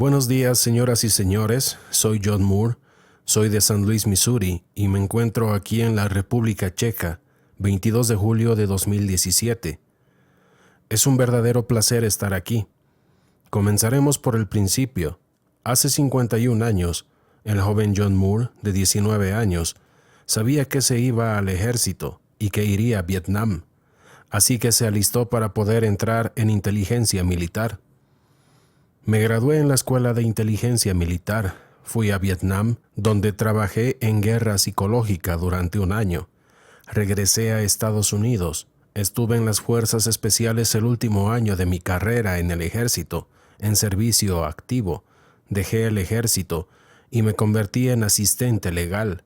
Buenos días, señoras y señores. Soy John Moore. Soy de San Luis, Missouri, y me encuentro aquí en la República Checa, 22 de julio de 2017. Es un verdadero placer estar aquí. Comenzaremos por el principio. Hace 51 años, el joven John Moore, de 19 años, sabía que se iba al ejército y que iría a Vietnam, así que se alistó para poder entrar en inteligencia militar. Me gradué en la Escuela de Inteligencia Militar. Fui a Vietnam, donde trabajé en guerra psicológica durante un año. Regresé a Estados Unidos. Estuve en las Fuerzas Especiales el último año de mi carrera en el ejército, en servicio activo. Dejé el ejército y me convertí en asistente legal.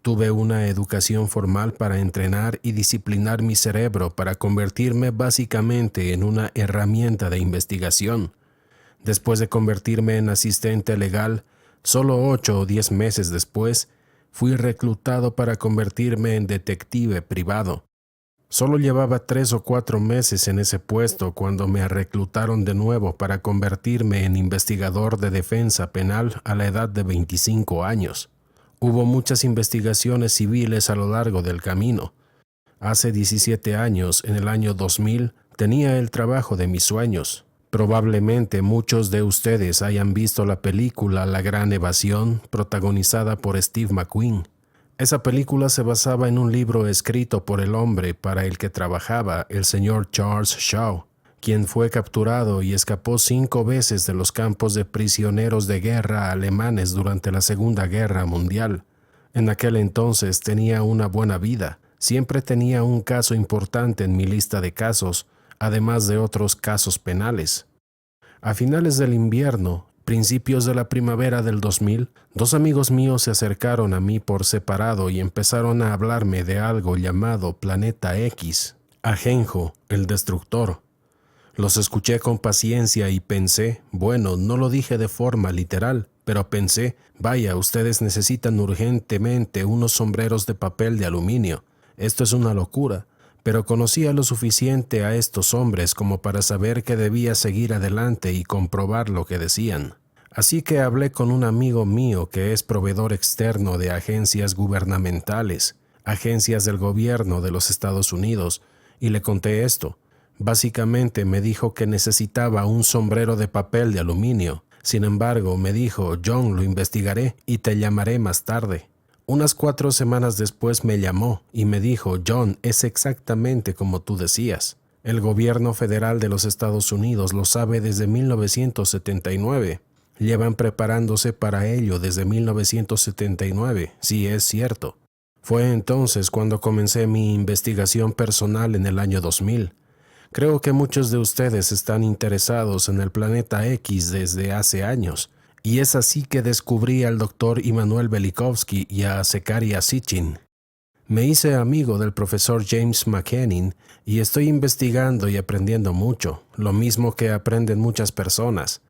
Tuve una educación formal para entrenar y disciplinar mi cerebro para convertirme básicamente en una herramienta de investigación. Después de convertirme en asistente legal, solo 8 o 10 meses después, fui reclutado para convertirme en detective privado. Solo llevaba 3 o 4 meses en ese puesto cuando me reclutaron de nuevo para convertirme en investigador de defensa penal a la edad de 25 años. Hubo muchas investigaciones civiles a lo largo del camino. Hace 17 años, en el año 2000, tenía el trabajo de mis sueños. Probablemente muchos de ustedes hayan visto la película La Gran Evasión, protagonizada por Steve McQueen. Esa película se basaba en un libro escrito por el hombre para el que trabajaba, el señor Charles Shaw, quien fue capturado y escapó 5 veces de los campos de prisioneros de guerra alemanes durante la Segunda Guerra Mundial. En aquel entonces tenía una buena vida. Siempre tenía un caso importante en mi lista de casos, además de otros casos penales. A finales del invierno, principios de la primavera del 2000, 2 amigos míos se acercaron a mí por separado y empezaron a hablarme de algo llamado Planeta X, Ajenjo, el destructor. Los escuché con paciencia y pensé, bueno, no lo dije de forma literal, pero pensé, vaya, ustedes necesitan urgentemente unos sombreros de papel de aluminio. Esto es una locura. Pero conocía lo suficiente a estos hombres como para saber que debía seguir adelante y comprobar lo que decían. Así que hablé con un amigo mío que es proveedor externo de agencias gubernamentales, agencias del gobierno de los Estados Unidos, y le conté esto. Básicamente me dijo que necesitaba un sombrero de papel de aluminio. Sin embargo, me dijo, John, lo investigaré y te llamaré más tarde. Unas 4 semanas después me llamó y me dijo, John, es exactamente como tú decías. El gobierno federal de los Estados Unidos lo sabe desde 1979. Llevan preparándose para ello desde 1979, sí es cierto. Fue entonces cuando comencé mi investigación personal en el año 2000. Creo que muchos de ustedes están interesados en el Planeta X desde hace años. Y es así que descubrí al Dr. Immanuel Velikovsky y a Zecharia Sitchin. Me hice amigo del profesor James McKennin y estoy investigando y aprendiendo mucho, lo mismo que aprenden muchas personas.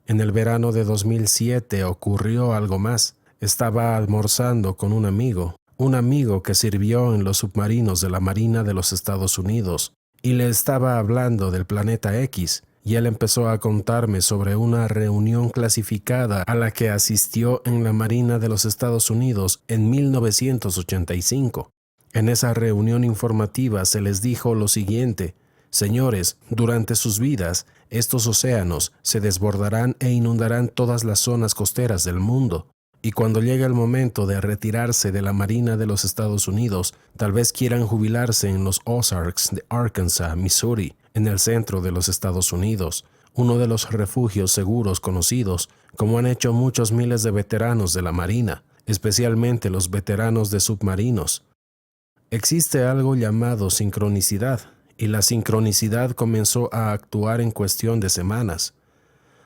En el verano de 2007 ocurrió algo más. Estaba almorzando con un amigo que sirvió en los submarinos de la Marina de los Estados Unidos, y le estaba hablando del Planeta X. Y él empezó a contarme sobre una reunión clasificada a la que asistió en la Marina de los Estados Unidos en 1985. En esa reunión informativa se les dijo lo siguiente: señores, durante sus vidas, estos océanos se desbordarán e inundarán todas las zonas costeras del mundo. Y cuando llegue el momento de retirarse de la Marina de los Estados Unidos, tal vez quieran jubilarse en los Ozarks de Arkansas, Missouri, en el centro de los Estados Unidos, uno de los refugios seguros conocidos, como han hecho muchos miles de veteranos de la Marina, especialmente los veteranos de submarinos. Existe algo llamado sincronicidad, y la sincronicidad comenzó a actuar en cuestión de semanas.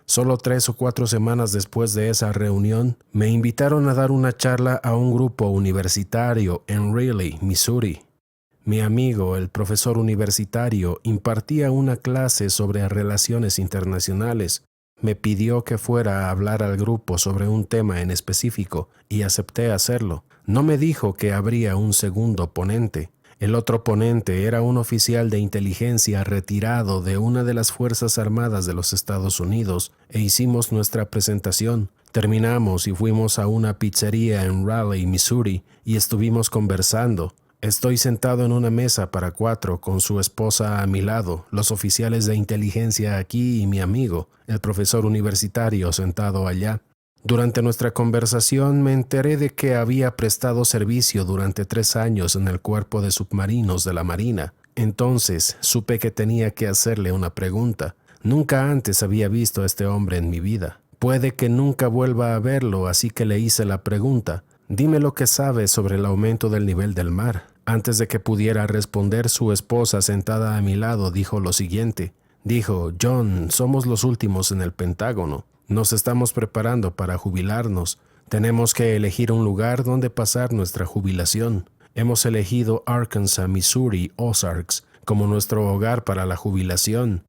Solo 3 o 4 semanas después de esa reunión, me invitaron a dar una charla a un grupo universitario en Greeley, Missouri. Mi amigo, el profesor universitario, impartía una clase sobre relaciones internacionales. Me pidió que fuera a hablar al grupo sobre un tema en específico y acepté hacerlo. No me dijo que habría un segundo ponente. El otro ponente era un oficial de inteligencia retirado de una de las Fuerzas Armadas de los Estados Unidos e hicimos nuestra presentación. Terminamos y fuimos a una pizzería en Raleigh, Missouri, y estuvimos conversando. Estoy sentado en una mesa para 4 con su esposa a mi lado, los oficiales de inteligencia aquí y mi amigo, el profesor universitario sentado allá. Durante nuestra conversación me enteré de que había prestado servicio durante 3 años en el cuerpo de submarinos de la Marina. Entonces supe que tenía que hacerle una pregunta. Nunca antes había visto a este hombre en mi vida. Puede que nunca vuelva a verlo, así que le hice la pregunta. Dime lo que sabes sobre el aumento del nivel del mar. Antes de que pudiera responder, su esposa sentada a mi lado dijo lo siguiente. Dijo, John, somos los últimos en el Pentágono. Nos estamos preparando para jubilarnos. Tenemos que elegir un lugar donde pasar nuestra jubilación. Hemos elegido Arkansas, Missouri, Ozarks como nuestro hogar para la jubilación.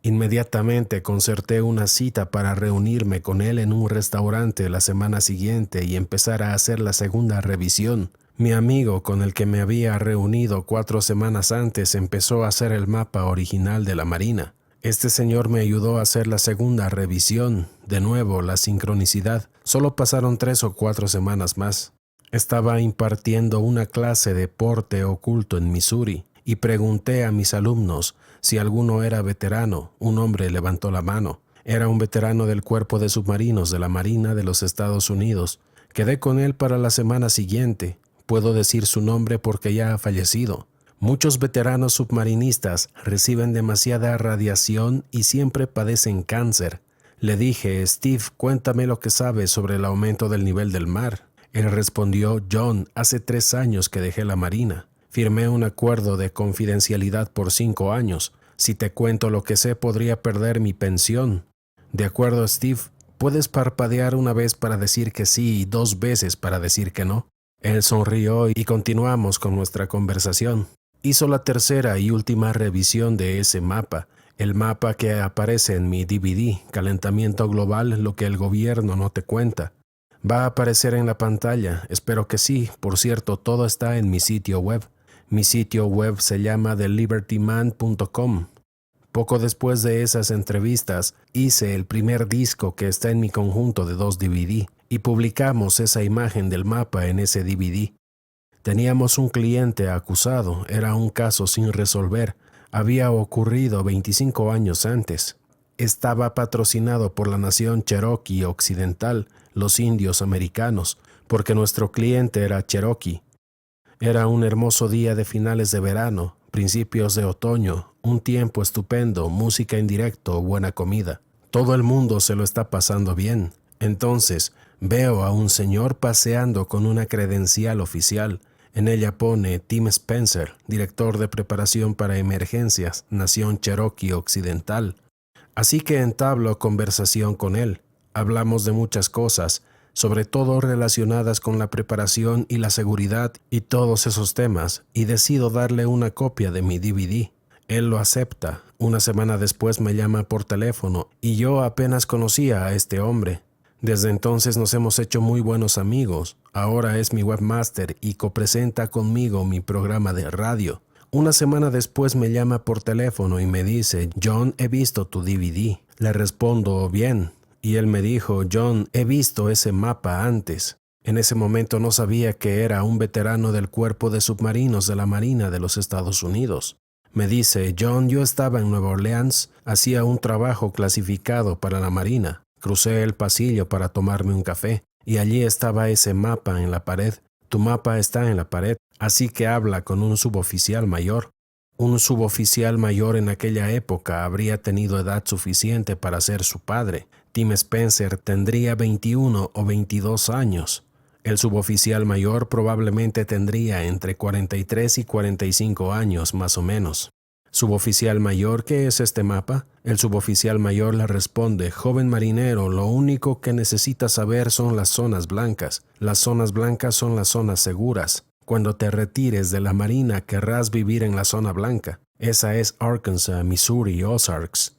Inmediatamente concerté una cita para reunirme con él en un restaurante la semana siguiente y empezar a hacer la segunda revisión. Mi amigo con el que me había reunido 4 semanas antes empezó a hacer el mapa original de la Marina. Este señor me ayudó a hacer la segunda revisión. De nuevo, la sincronicidad. Solo pasaron 3 o 4 semanas más. Estaba impartiendo una clase de porte oculto en Missouri y pregunté a mis alumnos si alguno era veterano. Un hombre levantó la mano. Era un veterano del Cuerpo de Submarinos de la Marina de los Estados Unidos. Quedé con él para la semana siguiente. Puedo decir su nombre porque ya ha fallecido. Muchos veteranos submarinistas reciben demasiada radiación y siempre padecen cáncer. Le dije, Steve, cuéntame lo que sabes sobre el aumento del nivel del mar. Él respondió, John, hace 3 años que dejé la Marina. Firmé un acuerdo de confidencialidad por 5 años. Si te cuento lo que sé, podría perder mi pensión. De acuerdo, Steve, ¿puedes parpadear una vez para decir que sí y 2 veces para decir que no? Él sonrió y continuamos con nuestra conversación. Hizo la tercera y última revisión de ese mapa, el mapa que aparece en mi DVD, Calentamiento Global, lo que el gobierno no te cuenta. Va a aparecer en la pantalla, espero que sí. Por cierto, todo está en mi sitio web. Mi sitio web se llama thelibertyman.com. Poco después de esas entrevistas, hice el primer disco que está en mi conjunto de 2 DVD y publicamos esa imagen del mapa en ese DVD. Teníamos un cliente acusado, era un caso sin resolver, había ocurrido 25 años antes. Estaba patrocinado por la nación Cherokee Occidental, los indios americanos, porque nuestro cliente era Cherokee. Era un hermoso día de finales de verano, principios de otoño, un tiempo estupendo, música en directo, buena comida. Todo el mundo se lo está pasando bien. Entonces, veo a un señor paseando con una credencial oficial. En ella pone Tim Spencer, director de preparación para emergencias, Nación Cherokee Occidental. Así que entablo conversación con él. Hablamos de muchas cosas, sobre todo relacionadas con la preparación y la seguridad y todos esos temas, y decido darle una copia de mi DVD. Él lo acepta. Una semana después me llama por teléfono y yo apenas conocía a este hombre. Desde entonces nos hemos hecho muy buenos amigos. Ahora es mi webmaster y copresenta conmigo mi programa de radio. Una semana después me llama por teléfono y me dice, John, he visto tu DVD. Le respondo, bien. Y él me dijo, John, he visto ese mapa antes. En ese momento no sabía que era un veterano del Cuerpo de Submarinos de la Marina de los Estados Unidos. Me dice, John, yo estaba en Nueva Orleans, hacía un trabajo clasificado para la Marina. Crucé el pasillo para tomarme un café y allí estaba ese mapa en la pared. Tu mapa está en la pared, así que habla con un suboficial mayor. Un suboficial mayor en aquella época habría tenido edad suficiente para ser su padre. Tim Spencer tendría 21 o 22 años. El suboficial mayor probablemente tendría entre 43 y 45 años más o menos. Suboficial mayor, ¿qué es este mapa? El suboficial mayor le responde, joven marinero, lo único que necesitas saber son las zonas blancas. Las zonas blancas son las zonas seguras. Cuando te retires de la marina querrás vivir en la zona blanca. Esa es Arkansas, Missouri, Ozarks.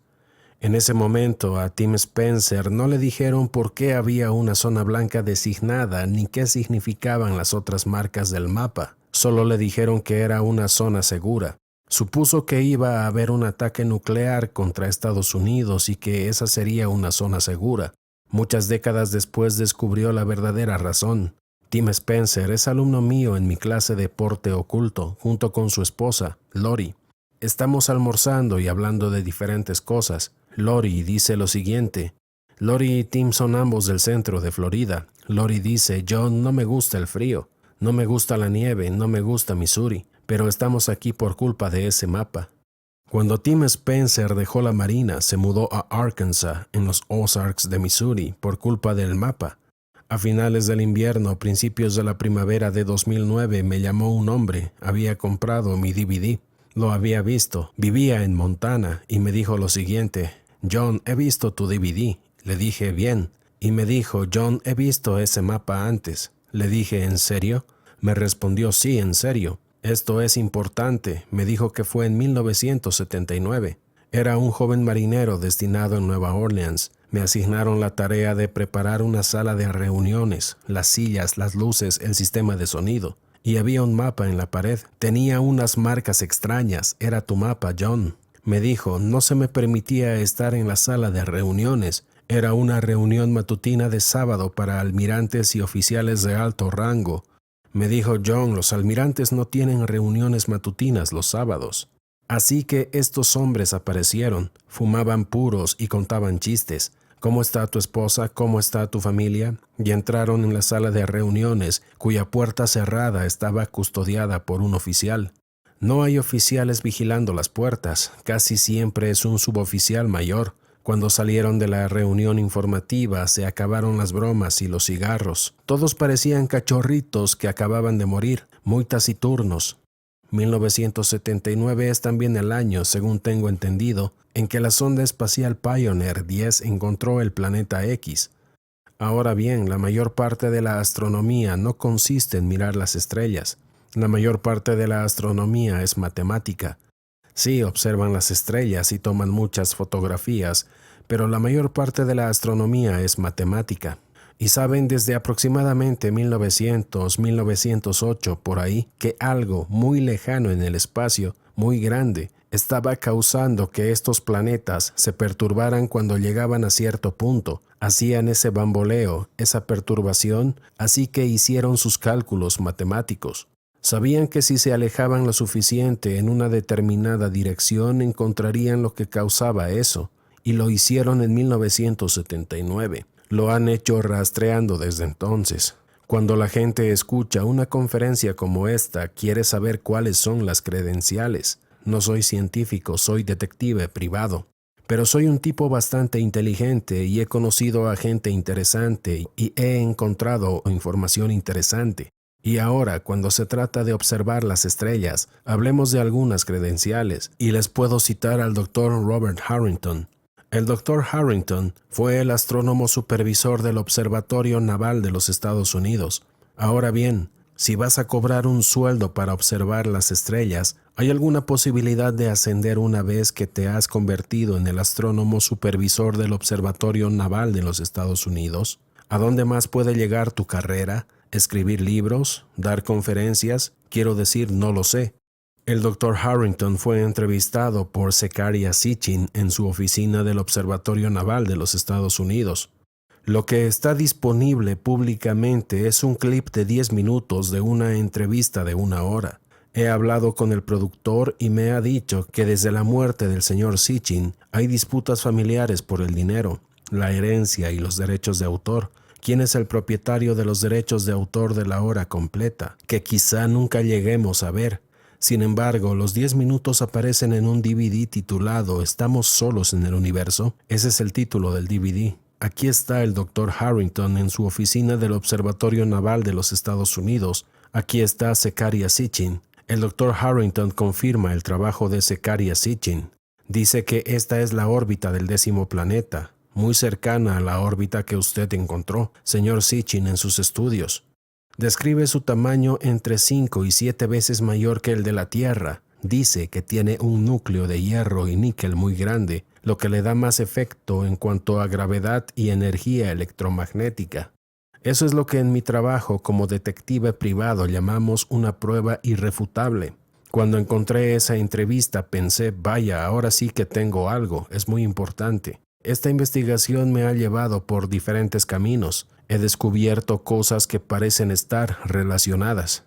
En ese momento a Tim Spencer no le dijeron por qué había una zona blanca designada ni qué significaban las otras marcas del mapa. Solo le dijeron que era una zona segura. Supuso que iba a haber un ataque nuclear contra Estados Unidos y que esa sería una zona segura. Muchas décadas después descubrió la verdadera razón. Tim Spencer es alumno mío en mi clase de porte oculto, junto con su esposa, Lori. Estamos almorzando y hablando de diferentes cosas. Lori dice lo siguiente. Lori y Tim son ambos del centro de Florida. Lori dice, John, no me gusta el frío, no me gusta la nieve, no me gusta Missouri, pero estamos aquí por culpa de ese mapa. Cuando Tim Spencer dejó la marina, se mudó a Arkansas, en los Ozarks de Missouri, por culpa del mapa. A finales del invierno, principios de la primavera de 2009, me llamó un hombre, había comprado mi DVD. Lo había visto, vivía en Montana, y me dijo lo siguiente, John, he visto tu DVD. Le dije, bien. Y me dijo, John, he visto ese mapa antes. Le dije, ¿en serio? Me respondió, sí, en serio. Esto es importante. Me dijo que fue en 1979. Era un joven marinero destinado en Nueva Orleans. Me asignaron la tarea de preparar una sala de reuniones, las sillas, las luces, el sistema de sonido. Y había un mapa en la pared. Tenía unas marcas extrañas. Era tu mapa, John. Me dijo, no se me permitía estar en la sala de reuniones. Era una reunión matutina de sábado para almirantes y oficiales de alto rango. Me dijo, John, los almirantes no tienen reuniones matutinas los sábados. Así que estos hombres aparecieron, fumaban puros y contaban chistes. ¿Cómo está tu esposa? ¿Cómo está tu familia? Y entraron en la sala de reuniones, cuya puerta cerrada estaba custodiada por un oficial. No hay oficiales vigilando las puertas, casi siempre es un suboficial mayor. Cuando salieron de la reunión informativa, se acabaron las bromas y los cigarros. Todos parecían cachorritos que acababan de morir, muy taciturnos. 1979 es también el año, según tengo entendido, en que la sonda espacial Pioneer 10 encontró el planeta X. Ahora bien, la mayor parte de la astronomía no consiste en mirar las estrellas. La mayor parte de la astronomía es matemática. Sí, observan las estrellas y toman muchas fotografías, pero la mayor parte de la astronomía es matemática. Y saben desde aproximadamente 1908 por ahí, que algo muy lejano en el espacio, muy grande, estaba causando que estos planetas se perturbaran cuando llegaban a cierto punto. Hacían ese bamboleo, esa perturbación, así que hicieron sus cálculos matemáticos. Sabían que si se alejaban lo suficiente en una determinada dirección encontrarían lo que causaba eso, y lo hicieron en 1979. Lo han hecho rastreando desde entonces. Cuando la gente escucha una conferencia como esta, quiere saber cuáles son las credenciales. No soy científico, soy detective privado. Pero soy un tipo bastante inteligente y he conocido a gente interesante y he encontrado información interesante. Y ahora, cuando se trata de observar las estrellas, hablemos de algunas credenciales, y les puedo citar al Dr. Robert Harrington. El Dr. Harrington fue el astrónomo supervisor del Observatorio Naval de los Estados Unidos. Ahora bien, si vas a cobrar un sueldo para observar las estrellas, ¿hay alguna posibilidad de ascender una vez que te has convertido en el astrónomo supervisor del Observatorio Naval de los Estados Unidos? ¿A dónde más puede llegar tu carrera? ¿Escribir libros? ¿Dar conferencias? Quiero decir, no lo sé. El Dr. Harrington fue entrevistado por Zecharia Sitchin en su oficina del Observatorio Naval de los Estados Unidos. Lo que está disponible públicamente es un clip de 10 minutos de una entrevista de 1 hora. He hablado con el productor y me ha dicho que desde la muerte del señor Sitchin hay disputas familiares por el dinero, la herencia y los derechos de autor. ¿Quién es el propietario de los derechos de autor de la hora completa? Que quizá nunca lleguemos a ver. Sin embargo, los 10 minutos aparecen en un DVD titulado ¿Estamos solos en el universo? Ese es el título del DVD. Aquí está el Dr. Harrington en su oficina del Observatorio Naval de los Estados Unidos. Aquí está Zecharia Sitchin. El Dr. Harrington confirma el trabajo de Zecharia Sitchin. Dice que esta es la órbita del 10º planeta, muy cercana a la órbita que usted encontró, señor Sitchin, en sus estudios. Describe su tamaño entre 5 y 7 veces mayor que el de la Tierra. Dice que tiene un núcleo de hierro y níquel muy grande, lo que le da más efecto en cuanto a gravedad y energía electromagnética. Eso es lo que en mi trabajo como detective privado llamamos una prueba irrefutable. Cuando encontré esa entrevista pensé, vaya, ahora sí que tengo algo, es muy importante. Esta investigación me ha llevado por diferentes caminos. He descubierto cosas que parecen estar relacionadas.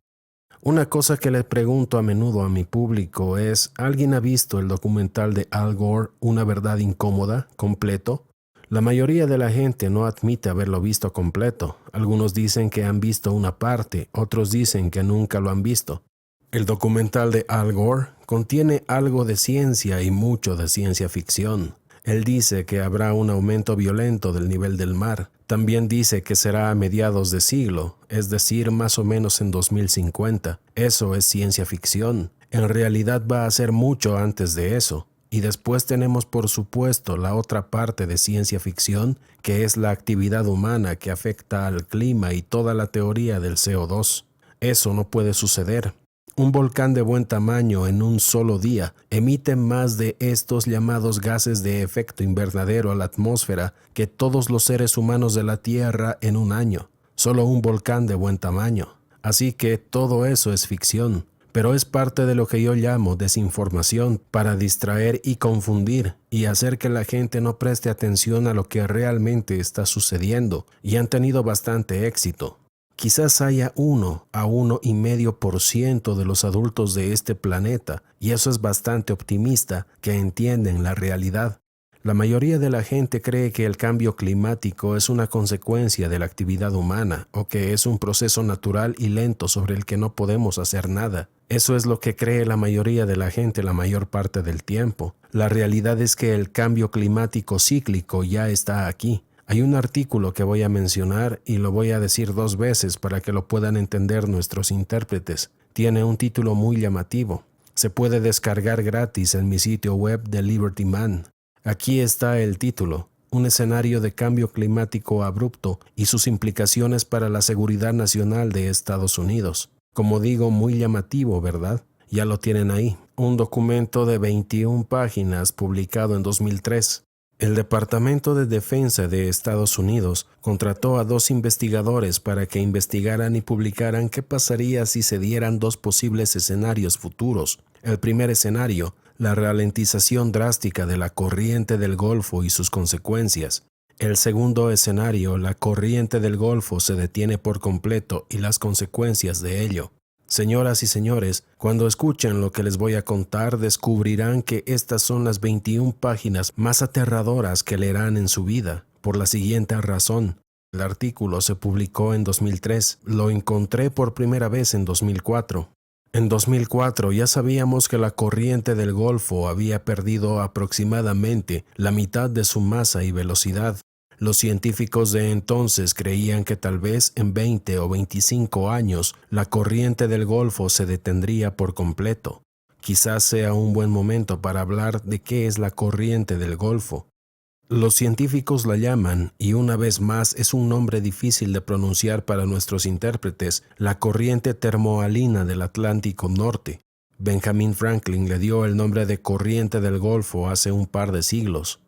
Una cosa que le pregunto a menudo a mi público es, ¿alguien ha visto el documental de Al Gore, Una verdad incómoda, completo? La mayoría de la gente no admite haberlo visto completo. Algunos dicen que han visto una parte, otros dicen que nunca lo han visto. El documental de Al Gore contiene algo de ciencia y mucho de ciencia ficción. Él dice que habrá un aumento violento del nivel del mar. También dice que será a mediados de siglo, es decir, más o menos en 2050. Eso es ciencia ficción. En realidad va a ser mucho antes de eso. Y después tenemos, por supuesto, la otra parte de ciencia ficción, que es la actividad humana que afecta al clima y toda la teoría del CO2. Eso no puede suceder. Un volcán de buen tamaño en un solo día emite más de estos llamados gases de efecto invernadero a la atmósfera que todos los seres humanos de la Tierra en un año. Solo un volcán de buen tamaño. Así que todo eso es ficción. Pero es parte de lo que yo llamo desinformación para distraer y confundir y hacer que la gente no preste atención a lo que realmente está sucediendo, y han tenido bastante éxito. Quizás haya 1 a 1,5% de los adultos de este planeta, y eso es bastante optimista, que entienden la realidad. La mayoría de la gente cree que el cambio climático es una consecuencia de la actividad humana o que es un proceso natural y lento sobre el que no podemos hacer nada. Eso es lo que cree la mayoría de la gente la mayor parte del tiempo. La realidad es que el cambio climático cíclico ya está aquí. Hay un artículo que voy a mencionar y lo voy a decir 2 veces para que lo puedan entender nuestros intérpretes. Tiene un título muy llamativo. Se puede descargar gratis en mi sitio web de Liberty Man. Aquí está el título: un escenario de cambio climático abrupto y sus implicaciones para la seguridad nacional de Estados Unidos. Como digo, muy llamativo, ¿verdad? Ya lo tienen ahí. Un documento de 21 páginas publicado en 2003. El Departamento de Defensa de Estados Unidos contrató a 2 investigadores para que investigaran y publicaran qué pasaría si se dieran 2 posibles escenarios futuros. El primer escenario, la ralentización drástica de la corriente del Golfo y sus consecuencias. El segundo escenario, la corriente del Golfo se detiene por completo y las consecuencias de ello. Señoras y señores, cuando escuchen lo que les voy a contar, descubrirán que estas son las 21 páginas más aterradoras que leerán en su vida, por la siguiente razón. El artículo se publicó en 2003, lo encontré por primera vez en 2004. En 2004 ya sabíamos que la corriente del Golfo había perdido aproximadamente la mitad de su masa y velocidad. Los científicos de entonces creían que tal vez en 20 o 25 años la corriente del Golfo se detendría por completo. Quizás sea un buen momento para hablar de qué es la corriente del Golfo. Los científicos la llaman, y una vez más es un nombre difícil de pronunciar para nuestros intérpretes, la corriente termoalina del Atlántico Norte. Benjamin Franklin le dio el nombre de corriente del Golfo hace un par de siglos.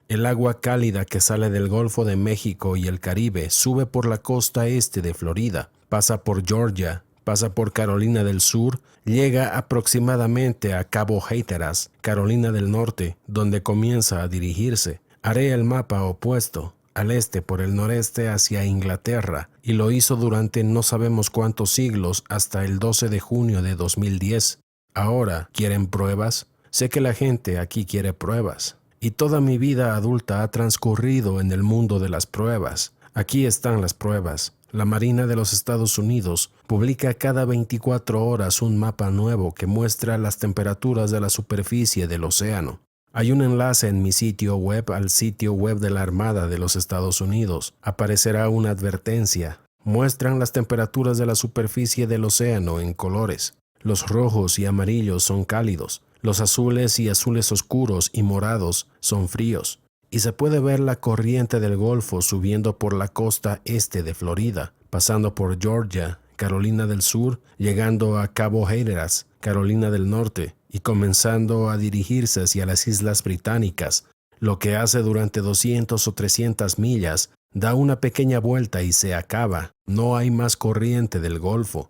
El agua cálida que sale del Golfo de México y el Caribe sube por la costa este de Florida, pasa por Georgia, pasa por Carolina del Sur, llega aproximadamente a Cabo Hatteras, Carolina del Norte, donde comienza a dirigirse. Haré el mapa opuesto, al este por el noreste hacia Inglaterra, y lo hizo durante no sabemos cuántos siglos hasta el 12 de junio de 2010. Ahora, ¿quieren pruebas? Sé que la gente aquí quiere pruebas. Y toda mi vida adulta ha transcurrido en el mundo de las pruebas. Aquí están las pruebas. La Marina de los Estados Unidos publica cada 24 horas un mapa nuevo que muestra las temperaturas de la superficie del océano. Hay un enlace en mi sitio web al sitio web de la Armada de los Estados Unidos. Aparecerá una advertencia. Muestran las temperaturas de la superficie del océano en colores. Los rojos y amarillos son cálidos. Los azules y azules oscuros y morados son fríos, y se puede ver la corriente del Golfo subiendo por la costa este de Florida, pasando por Georgia, Carolina del Sur, llegando a Cabo Hatteras, Carolina del Norte, y comenzando a dirigirse hacia las Islas Británicas, lo que hace durante 200 o 300 millas Da una pequeña vuelta y se acaba. No hay más corriente del Golfo.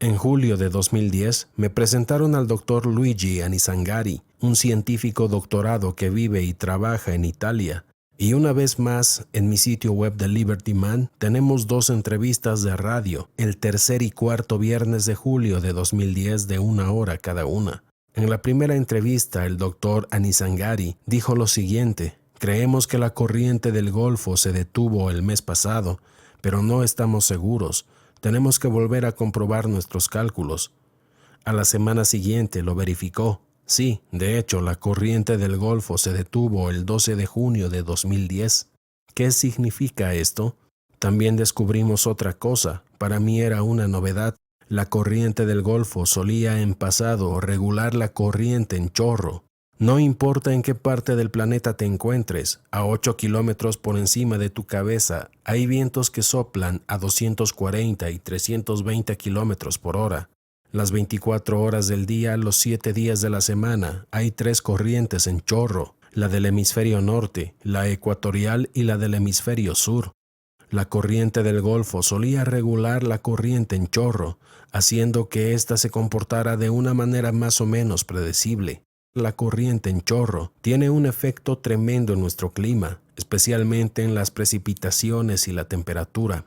En julio de 2010 me presentaron al Dr. Luigi Anisangari, un científico doctorado que vive y trabaja en Italia. Y una vez más, en mi sitio web de Liberty Man, tenemos 2 entrevistas de radio, el tercer y cuarto viernes de julio de 2010 de 1 hora cada una. En la primera entrevista, el Dr. Anisangari dijo lo siguiente: creemos que la corriente del Golfo se detuvo el mes pasado, pero no estamos seguros. Tenemos que volver a comprobar nuestros cálculos. A la semana siguiente lo verificó. Sí, de hecho, la corriente del Golfo se detuvo el 12 de junio de 2010. ¿Qué significa esto? También descubrimos otra cosa. Para mí era una novedad. La corriente del Golfo solía en pasado regular la corriente en chorro. No importa en qué parte del planeta te encuentres, a 8 kilómetros por encima de tu cabeza, hay vientos que soplan a 240 y 320 kilómetros por hora. Las 24 horas del día, los 7 días de la semana, hay 3 corrientes en chorro, la del hemisferio norte, la ecuatorial y la del hemisferio sur. La corriente del Golfo solía regular la corriente en chorro, haciendo que ésta se comportara de una manera más o menos predecible. La corriente en chorro tiene un efecto tremendo en nuestro clima, especialmente en las precipitaciones y la temperatura.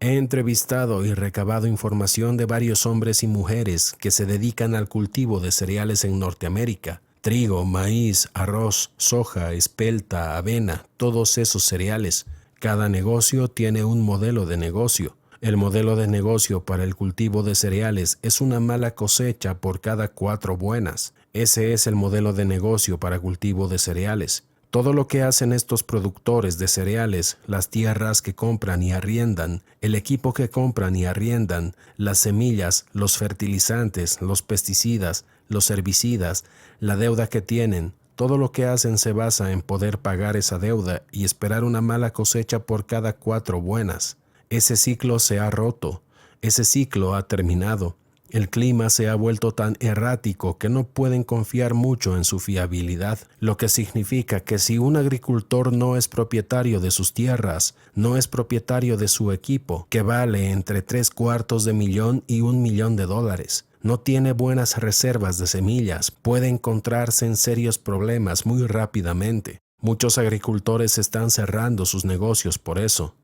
He entrevistado y recabado información de varios hombres y mujeres que se dedican al cultivo de cereales en Norteamérica: trigo, maíz, arroz, soja, espelta, avena, todos esos cereales. Cada negocio tiene un modelo de negocio. El modelo de negocio para el cultivo de cereales es una mala cosecha por cada 4 buenas. Ese es el modelo de negocio para cultivo de cereales. Todo lo que hacen estos productores de cereales, las tierras que compran y arriendan, el equipo que compran y arriendan, las semillas, los fertilizantes, los pesticidas, los herbicidas, la deuda que tienen, todo lo que hacen se basa en poder pagar esa deuda y esperar una mala cosecha por cada 4 buenas. Ese ciclo se ha roto, ese ciclo ha terminado. El clima se ha vuelto tan errático que no pueden confiar mucho en su fiabilidad, lo que significa que si un agricultor no es propietario de sus tierras, no es propietario de su equipo, que vale entre $750,000 y $1 millón, no tiene buenas reservas de semillas, puede encontrarse en serios problemas muy rápidamente. Muchos agricultores están cerrando sus negocios por eso.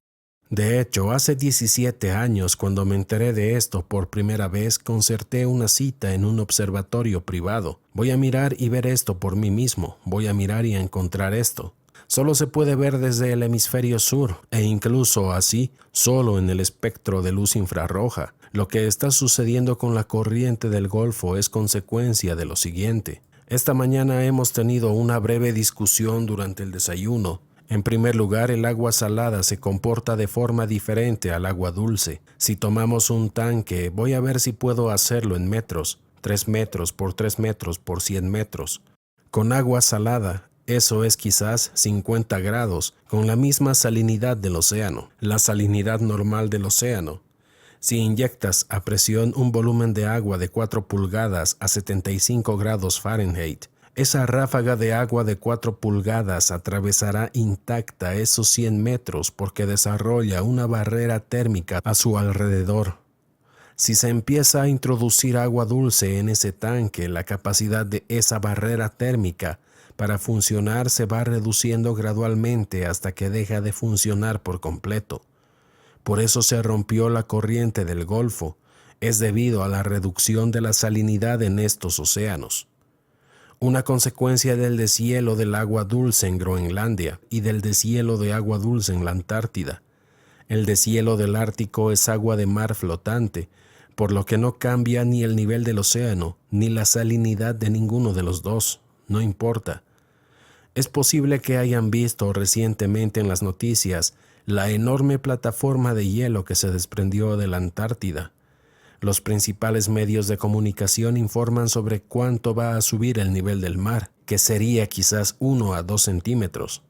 De hecho, hace 17 años, cuando me enteré de esto por primera vez, concerté una cita en un observatorio privado. Voy a mirar y ver esto por mí mismo. Voy a mirar y encontrar esto. Solo se puede ver desde el hemisferio sur, e incluso así, solo en el espectro de luz infrarroja. Lo que está sucediendo con la corriente del Golfo es consecuencia de lo siguiente. Esta mañana hemos tenido una breve discusión durante el desayuno. En primer lugar, el agua salada se comporta de forma diferente al agua dulce. Si tomamos un tanque, voy a ver si puedo hacerlo en metros, 3 metros por 3 metros por 100 metros. Con agua salada, eso es quizás 50 grados, con la misma salinidad del océano, la salinidad normal del océano. Si inyectas a presión un volumen de agua de 4 pulgadas a 75 grados Fahrenheit, esa ráfaga de agua de 4 pulgadas atravesará intacta esos 100 metros porque desarrolla una barrera térmica a su alrededor. Si se empieza a introducir agua dulce en ese tanque, la capacidad de esa barrera térmica para funcionar se va reduciendo gradualmente hasta que deja de funcionar por completo. Por eso se rompió la corriente del Golfo. Es debido a la reducción de la salinidad en estos océanos. Una consecuencia del deshielo del agua dulce en Groenlandia y del deshielo de agua dulce en la Antártida. El deshielo del Ártico es agua de mar flotante, por lo que no cambia ni el nivel del océano, ni la salinidad de ninguno de los dos, no importa. Es posible que hayan visto recientemente en las noticias la enorme plataforma de hielo que se desprendió de la Antártida. Los principales medios de comunicación informan sobre cuánto va a subir el nivel del mar, que sería quizás 1 a 2 centímetros.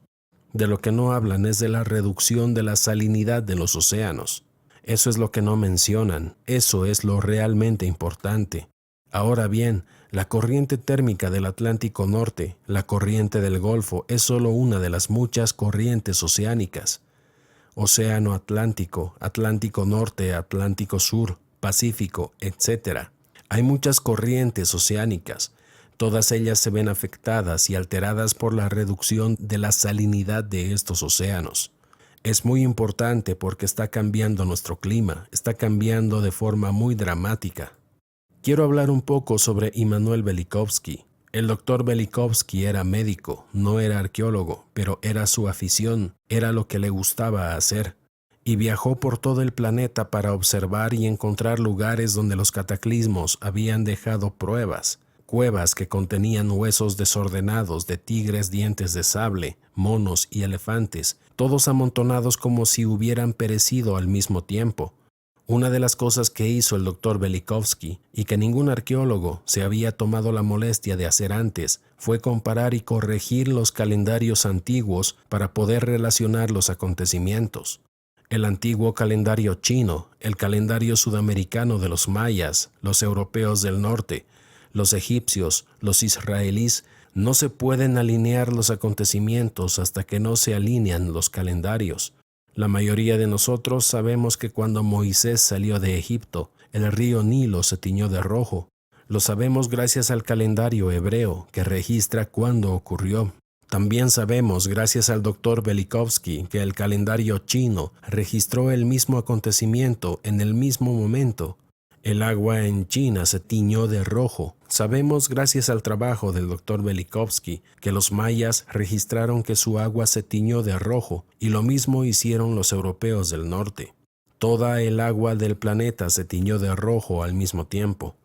De lo que no hablan es de la reducción de la salinidad de los océanos. Eso es lo que no mencionan, eso es lo realmente importante. Ahora bien, la corriente térmica del Atlántico Norte, la corriente del Golfo, es solo una de las muchas corrientes oceánicas. Océano Atlántico, Atlántico Norte, Atlántico Sur, Pacífico, etc. Hay muchas corrientes oceánicas. Todas ellas se ven afectadas y alteradas por la reducción de la salinidad de estos océanos. Es muy importante porque está cambiando nuestro clima, está cambiando de forma muy dramática. Quiero hablar un poco sobre Immanuel Velikovsky. El doctor Velikovsky era médico, no era arqueólogo, pero era su afición, era lo que le gustaba hacer. Y viajó por todo el planeta para observar y encontrar lugares donde los cataclismos habían dejado pruebas. Cuevas que contenían huesos desordenados de tigres, dientes de sable, monos y elefantes, todos amontonados como si hubieran perecido al mismo tiempo. Una de las cosas que hizo el doctor Velikovsky, y que ningún arqueólogo se había tomado la molestia de hacer antes, fue comparar y corregir los calendarios antiguos para poder relacionar los acontecimientos. El antiguo calendario chino, el calendario sudamericano de los mayas, los europeos del norte, los egipcios, los israelíes, no se pueden alinear los acontecimientos hasta que no se alinean los calendarios. La mayoría de nosotros sabemos que cuando Moisés salió de Egipto, el río Nilo se tiñó de rojo. Lo sabemos gracias al calendario hebreo que registra cuándo ocurrió. También sabemos, gracias al doctor Velikovsky, que el calendario chino registró el mismo acontecimiento en el mismo momento. El agua en China se tiñó de rojo. Sabemos, gracias al trabajo del doctor Velikovsky, que los mayas registraron que su agua se tiñó de rojo, y lo mismo hicieron los europeos del norte. Toda el agua del planeta se tiñó de rojo al mismo tiempo.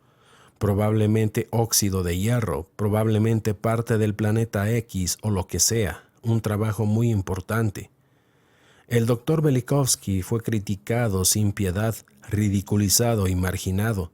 Probablemente óxido de hierro, probablemente parte del planeta X o lo que sea, un trabajo muy importante. El doctor Velikovsky fue criticado sin piedad, ridiculizado y marginado.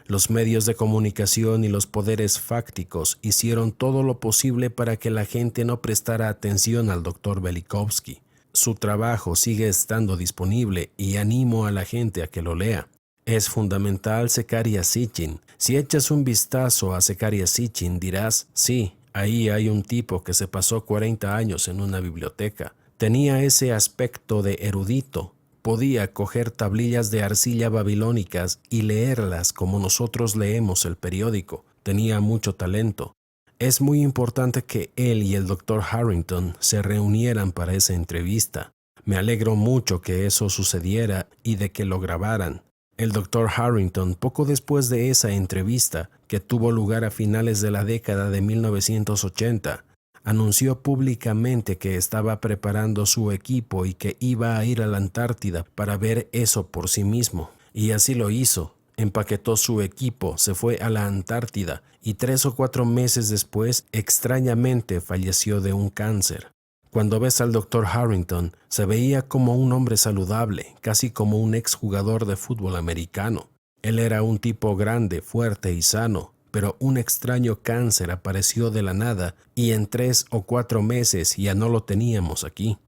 Los medios de comunicación y los poderes fácticos hicieron todo lo posible para que la gente no prestara atención al doctor Velikovsky. Su trabajo sigue estando disponible y animo a la gente a que lo lea. Es fundamental Zecharia Sitchin. Si echas un vistazo a Zecharia Sitchin dirás, sí, ahí hay un tipo que se pasó 40 años en una biblioteca. Tenía ese aspecto de erudito. Podía coger tablillas de arcilla babilónicas y leerlas como nosotros leemos el periódico. Tenía mucho talento. Es muy importante que él y el Dr. Harrington se reunieran para esa entrevista. Me alegro mucho que eso sucediera y de que lo grabaran. El Dr. Harrington, poco después de esa entrevista, que tuvo lugar a finales de la década de 1980, anunció públicamente que estaba preparando su equipo y que iba a ir a la Antártida para ver eso por sí mismo. Y así lo hizo. Empaquetó su equipo, se fue a la Antártida y 3 o 4 meses después, extrañamente, falleció de un cáncer. Cuando ves al Dr. Harrington, se veía como un hombre saludable, casi como un exjugador de fútbol americano. Él era un tipo grande, fuerte y sano, pero un extraño cáncer apareció de la nada y en 3 o 4 meses ya no lo teníamos aquí.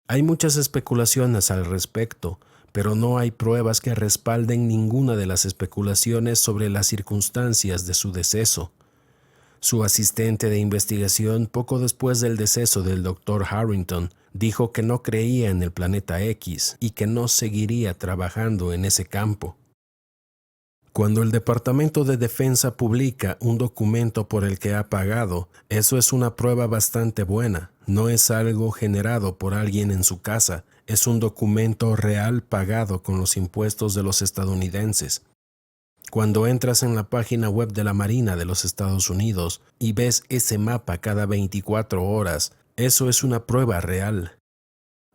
Hay muchas especulaciones al respecto, pero no hay pruebas que respalden ninguna de las especulaciones sobre las circunstancias de su deceso. Su asistente de investigación, poco después del deceso del Dr. Harrington, dijo que no creía en el planeta X y que no seguiría trabajando en ese campo. Cuando el Departamento de Defensa publica un documento por el que ha pagado, eso es una prueba bastante buena. No es algo generado por alguien en su casa, es un documento real pagado con los impuestos de los estadounidenses. Cuando entras en la página web de la Marina de los Estados Unidos y ves ese mapa cada 24 horas, eso es una prueba real.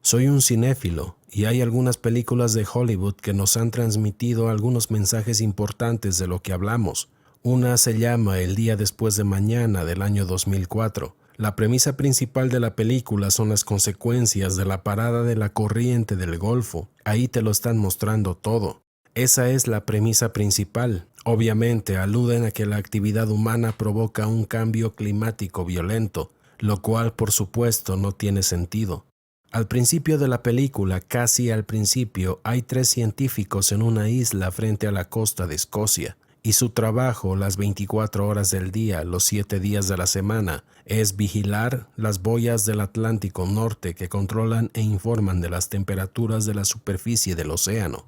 Soy un cinéfilo y hay algunas películas de Hollywood que nos han transmitido algunos mensajes importantes de lo que hablamos. Una se llama El día después de mañana del año 2004. La premisa principal de la película son las consecuencias de la parada de la corriente del Golfo. Ahí te lo están mostrando todo. Esa es la premisa principal. Obviamente aluden a que la actividad humana provoca un cambio climático violento, lo cual por supuesto no tiene sentido. Al principio de la película, casi al principio, hay 3 científicos en una isla frente a la costa de Escocia, y su trabajo las 24 horas del día, los 7 días de la semana, es vigilar las boyas del Atlántico Norte que controlan e informan de las temperaturas de la superficie del océano.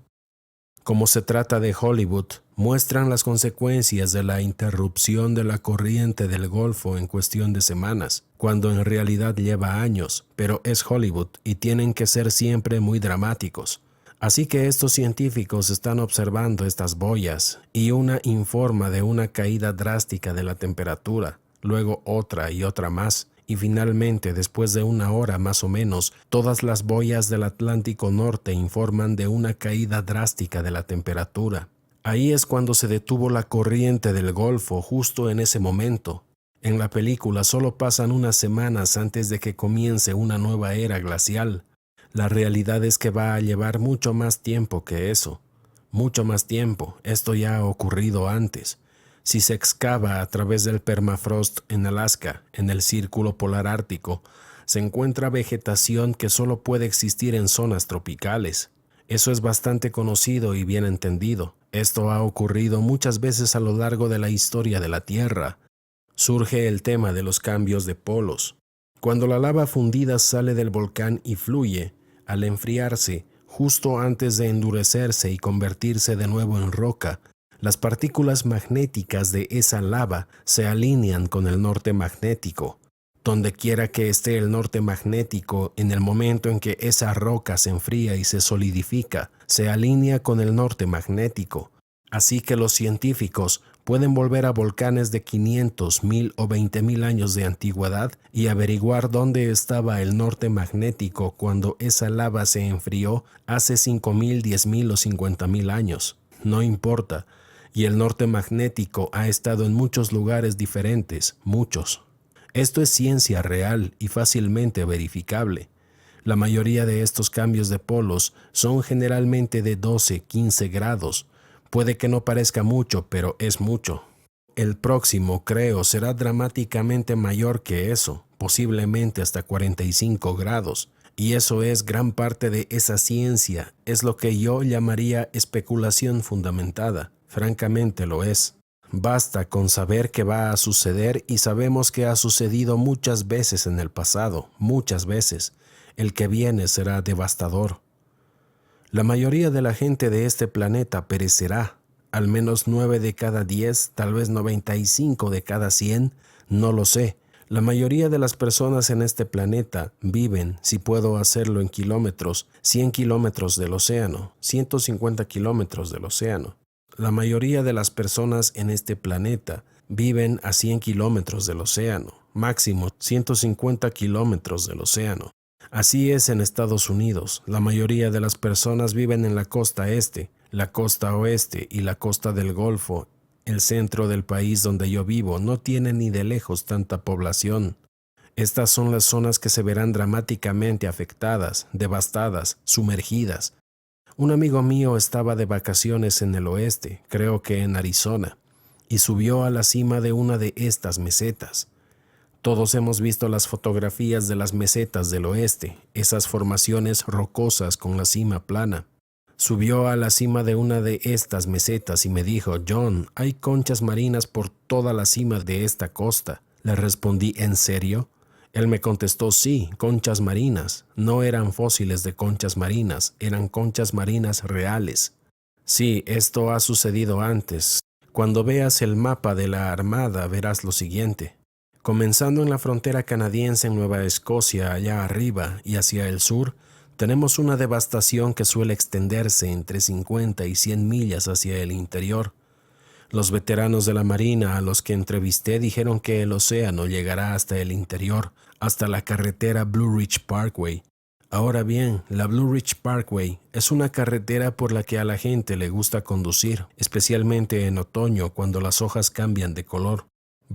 Como se trata de Hollywood, muestran las consecuencias de la interrupción de la corriente del Golfo en cuestión de semanas, cuando en realidad lleva años, pero es Hollywood y tienen que ser siempre muy dramáticos. Así que estos científicos están observando estas boyas y una informa de una caída drástica de la temperatura, luego otra y otra más. Y finalmente, después de una hora más o menos, todas las boyas del Atlántico Norte informan de una caída drástica de la temperatura. Ahí es cuando se detuvo la corriente del Golfo, justo en ese momento. En la película solo pasan unas semanas antes de que comience una nueva era glacial. La realidad es que va a llevar mucho más tiempo que eso. Mucho más tiempo. Esto ya ha ocurrido antes. Si se excava a través del permafrost en Alaska, en el Círculo Polar Ártico, se encuentra vegetación que solo puede existir en zonas tropicales. Eso es bastante conocido y bien entendido. Esto ha ocurrido muchas veces a lo largo de la historia de la Tierra. Surge el tema de los cambios de polos. Cuando la lava fundida sale del volcán y fluye, al enfriarse, justo antes de endurecerse y convertirse de nuevo en roca, las partículas magnéticas de esa lava se alinean con el norte magnético. Donde quiera que esté el norte magnético, en el momento en que esa roca se enfría y se solidifica, se alinea con el norte magnético. Así que los científicos pueden volver a volcanes de 500, 1000 o 20,000 años de antigüedad y averiguar dónde estaba el norte magnético cuando esa lava se enfrió hace 5,000, 10,000 o 50,000 años. No importa. Y el norte magnético ha estado en muchos lugares diferentes, muchos. Esto es ciencia real y fácilmente verificable. La mayoría de estos cambios de polos son generalmente de 12, 15 grados. Puede que no parezca mucho, pero es mucho. El próximo, creo, será dramáticamente mayor que eso, posiblemente hasta 45 grados. Y eso es gran parte de esa ciencia, es lo que yo llamaría especulación fundamentada. Francamente lo es. Basta con saber que va a suceder y sabemos que ha sucedido muchas veces en el pasado, muchas veces. El que viene será devastador. La mayoría de la gente de este planeta perecerá. Al menos 9 de cada 10, tal vez 95 de cada 100, no lo sé. La mayoría de las personas en este planeta viven, si puedo hacerlo en kilómetros, 100 kilómetros del océano, 150 kilómetros del océano. La mayoría de las personas en este planeta viven a 100 kilómetros del océano, máximo 150 kilómetros del océano. Así es en Estados Unidos. La mayoría de las personas viven en la costa este, la costa oeste y la costa del Golfo. El centro del país donde yo vivo no tiene ni de lejos tanta población. Estas son las zonas que se verán dramáticamente afectadas, devastadas, sumergidas. Un amigo mío estaba de vacaciones en el oeste, creo que en Arizona, y subió a la cima de una de estas mesetas. Todos hemos visto las fotografías de las mesetas del oeste, esas formaciones rocosas con la cima plana. Subió a la cima de una de estas mesetas y me dijo: «John, hay conchas marinas por toda la cima de esta costa». Le respondí: «¿En serio?». Él me contestó: «Sí, conchas marinas. No eran fósiles de conchas marinas, eran conchas marinas reales». Sí, esto ha sucedido antes. Cuando veas el mapa de la Armada verás lo siguiente. Comenzando en la frontera canadiense en Nueva Escocia, allá arriba y hacia el sur, tenemos una devastación que suele extenderse entre 50 y 100 millas hacia el interior. Los veteranos de la Marina a los que entrevisté dijeron que el océano llegará hasta el interior, hasta la carretera Blue Ridge Parkway. Ahora bien, la Blue Ridge Parkway es una carretera por la que a la gente le gusta conducir, especialmente en otoño cuando las hojas cambian de color.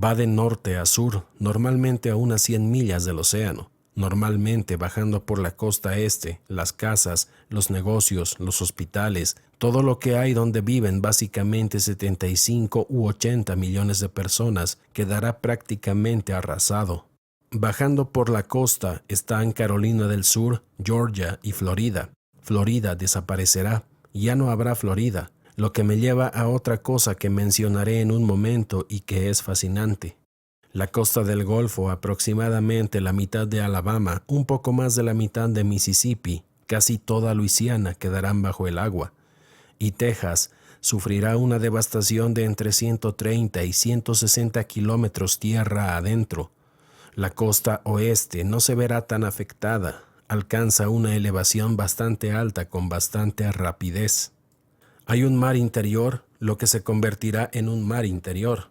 Va de norte a sur, normalmente a unas 100 millas del océano. Normalmente bajando por la costa este, las casas, los negocios, los hospitales, todo lo que hay donde viven básicamente 75 u 80 millones de personas quedará prácticamente arrasado. Bajando por la costa están Carolina del Sur, Georgia y Florida. Florida desaparecerá, ya no habrá Florida. lo que me lleva a otra cosa que mencionaré en un momento y que es fascinante. La costa del Golfo, aproximadamente la mitad de Alabama, un poco más de la mitad de Mississippi, casi toda Luisiana quedarán bajo el agua, y Texas sufrirá una devastación de entre 130 y 160 kilómetros tierra adentro. La costa oeste no se verá tan afectada, alcanza una elevación bastante alta con bastante rapidez. Hay un mar interior, lo que se convertirá en un mar interior.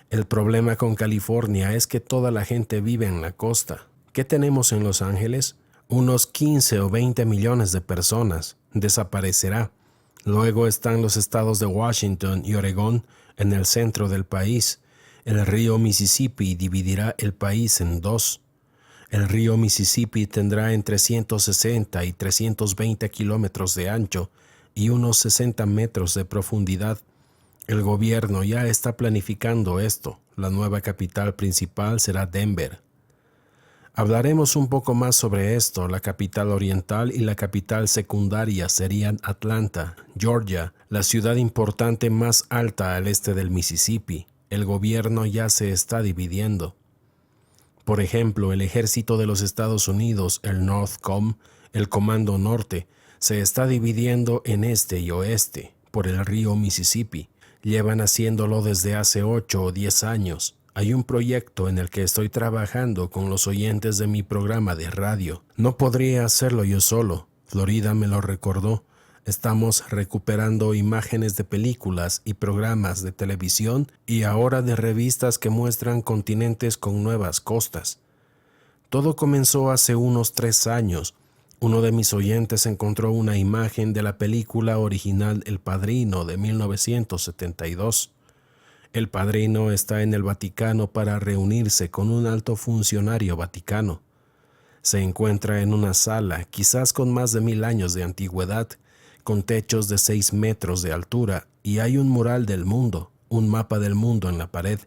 El problema con California es que toda la gente vive en la costa. ¿Qué tenemos en Los Ángeles? Unos 15 o 20 millones de personas. Desaparecerá. Luego están los estados de Washington y Oregón en el centro del país. El río Mississippi dividirá el país en dos. El río Mississippi tendrá entre 160 y 320 kilómetros de ancho y unos 60 metros de profundidad. El gobierno ya está planificando esto. La nueva capital principal será Denver. Hablaremos un poco más sobre esto. La capital oriental y la capital secundaria serían Atlanta, Georgia, la ciudad importante más alta al este del Mississippi. El gobierno ya se está dividiendo. Por ejemplo, el ejército de los Estados Unidos, el NORTHCOM, el Comando Norte, se está dividiendo en este y oeste por el río Mississippi. Llevan haciéndolo desde hace 8 o 10 años. Hay un proyecto en el que estoy trabajando con los oyentes de mi programa de radio. No podría hacerlo yo solo. Florida me lo recordó. Estamos recuperando imágenes de películas y programas de televisión y ahora de revistas que muestran continentes con nuevas costas. Todo comenzó hace unos 3 años. Uno de mis oyentes encontró una imagen de la película original El Padrino de 1972. El Padrino está en el Vaticano para reunirse con un alto funcionario vaticano. Se encuentra en una sala, quizás con más de 1000 años de antigüedad, con techos de 6 metros de altura, y hay un mural del mundo, un mapa del mundo en la pared.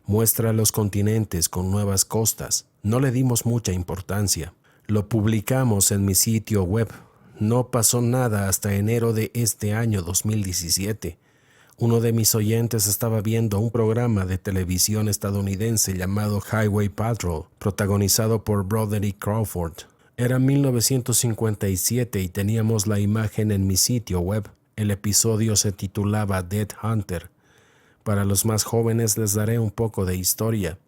Muestra los continentes con nuevas costas. No le dimos mucha importancia. Lo publicamos en mi sitio web. No pasó nada hasta enero de este año 2017. Uno de mis oyentes estaba viendo un programa de televisión estadounidense llamado Highway Patrol, protagonizado por Broderick Crawford. Era 1957 y teníamos la imagen en mi sitio web. El episodio se titulaba Dead Hunter. Para los más jóvenes les daré un poco de historia.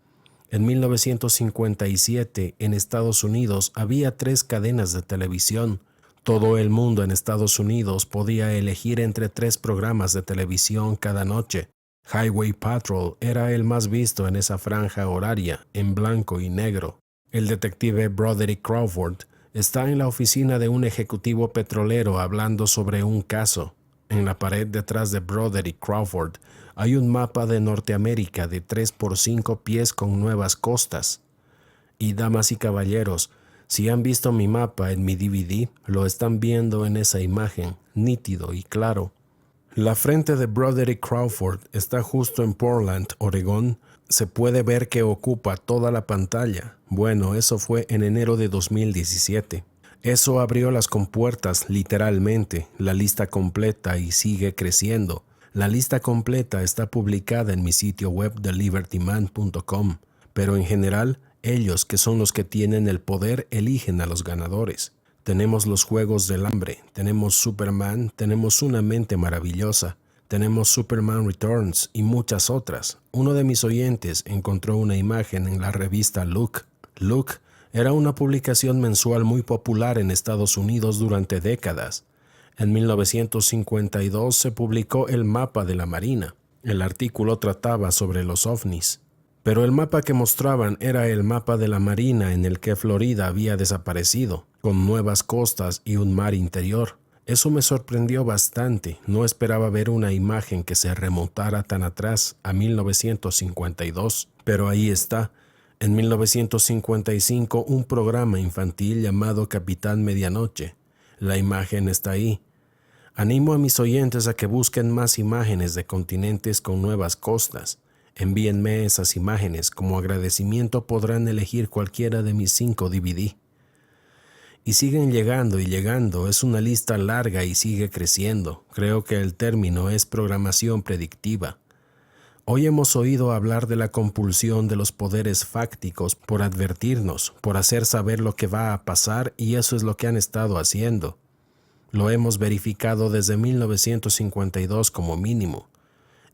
En 1957, en Estados Unidos, había 3 cadenas de televisión. Todo el mundo en Estados Unidos podía elegir entre 3 programas de televisión cada noche. Highway Patrol era el más visto en esa franja horaria, en blanco y negro. El detective Broderick Crawford está en la oficina de un ejecutivo petrolero hablando sobre un caso. En la pared detrás de Broderick Crawford hay un mapa de Norteamérica de 3 por 5 pies con nuevas costas. Y damas y caballeros, si han visto mi mapa en mi DVD, lo están viendo en esa imagen, nítido y claro. La frente de Broderick Crawford está justo en Portland, Oregón. Se puede ver que ocupa toda la pantalla. Bueno, eso fue en enero de 2017. Eso abrió las compuertas, literalmente, la lista completa y sigue creciendo. La lista completa está publicada en mi sitio web de libertyman.com, pero en general, ellos, que son los que tienen el poder, eligen a los ganadores. Tenemos los Juegos del Hambre, tenemos Superman, tenemos Una Mente Maravillosa, tenemos Superman Returns y muchas otras. Uno de mis oyentes encontró una imagen en la revista Look. Look era una publicación mensual muy popular en Estados Unidos durante décadas. En 1952 se publicó el mapa de la Marina. El artículo trataba sobre los ovnis. Pero el mapa que mostraban era el mapa de la Marina en el que Florida había desaparecido, con nuevas costas y un mar interior. Eso me sorprendió bastante. No esperaba ver una imagen que se remontara tan atrás, a 1952. Pero ahí está. En 1955, un programa infantil llamado Capitán Medianoche. La imagen está ahí. Animo a mis oyentes a que busquen más imágenes de continentes con nuevas costas. Envíenme esas imágenes. Como agradecimiento podrán elegir cualquiera de mis 5 DVD. Y siguen llegando y llegando. Es una lista larga y sigue creciendo. Creo que el término es programación predictiva. Hoy hemos oído hablar de la compulsión de los poderes fácticos por advertirnos, por hacer saber lo que va a pasar, y eso es lo que han estado haciendo. Lo hemos verificado desde 1952 como mínimo.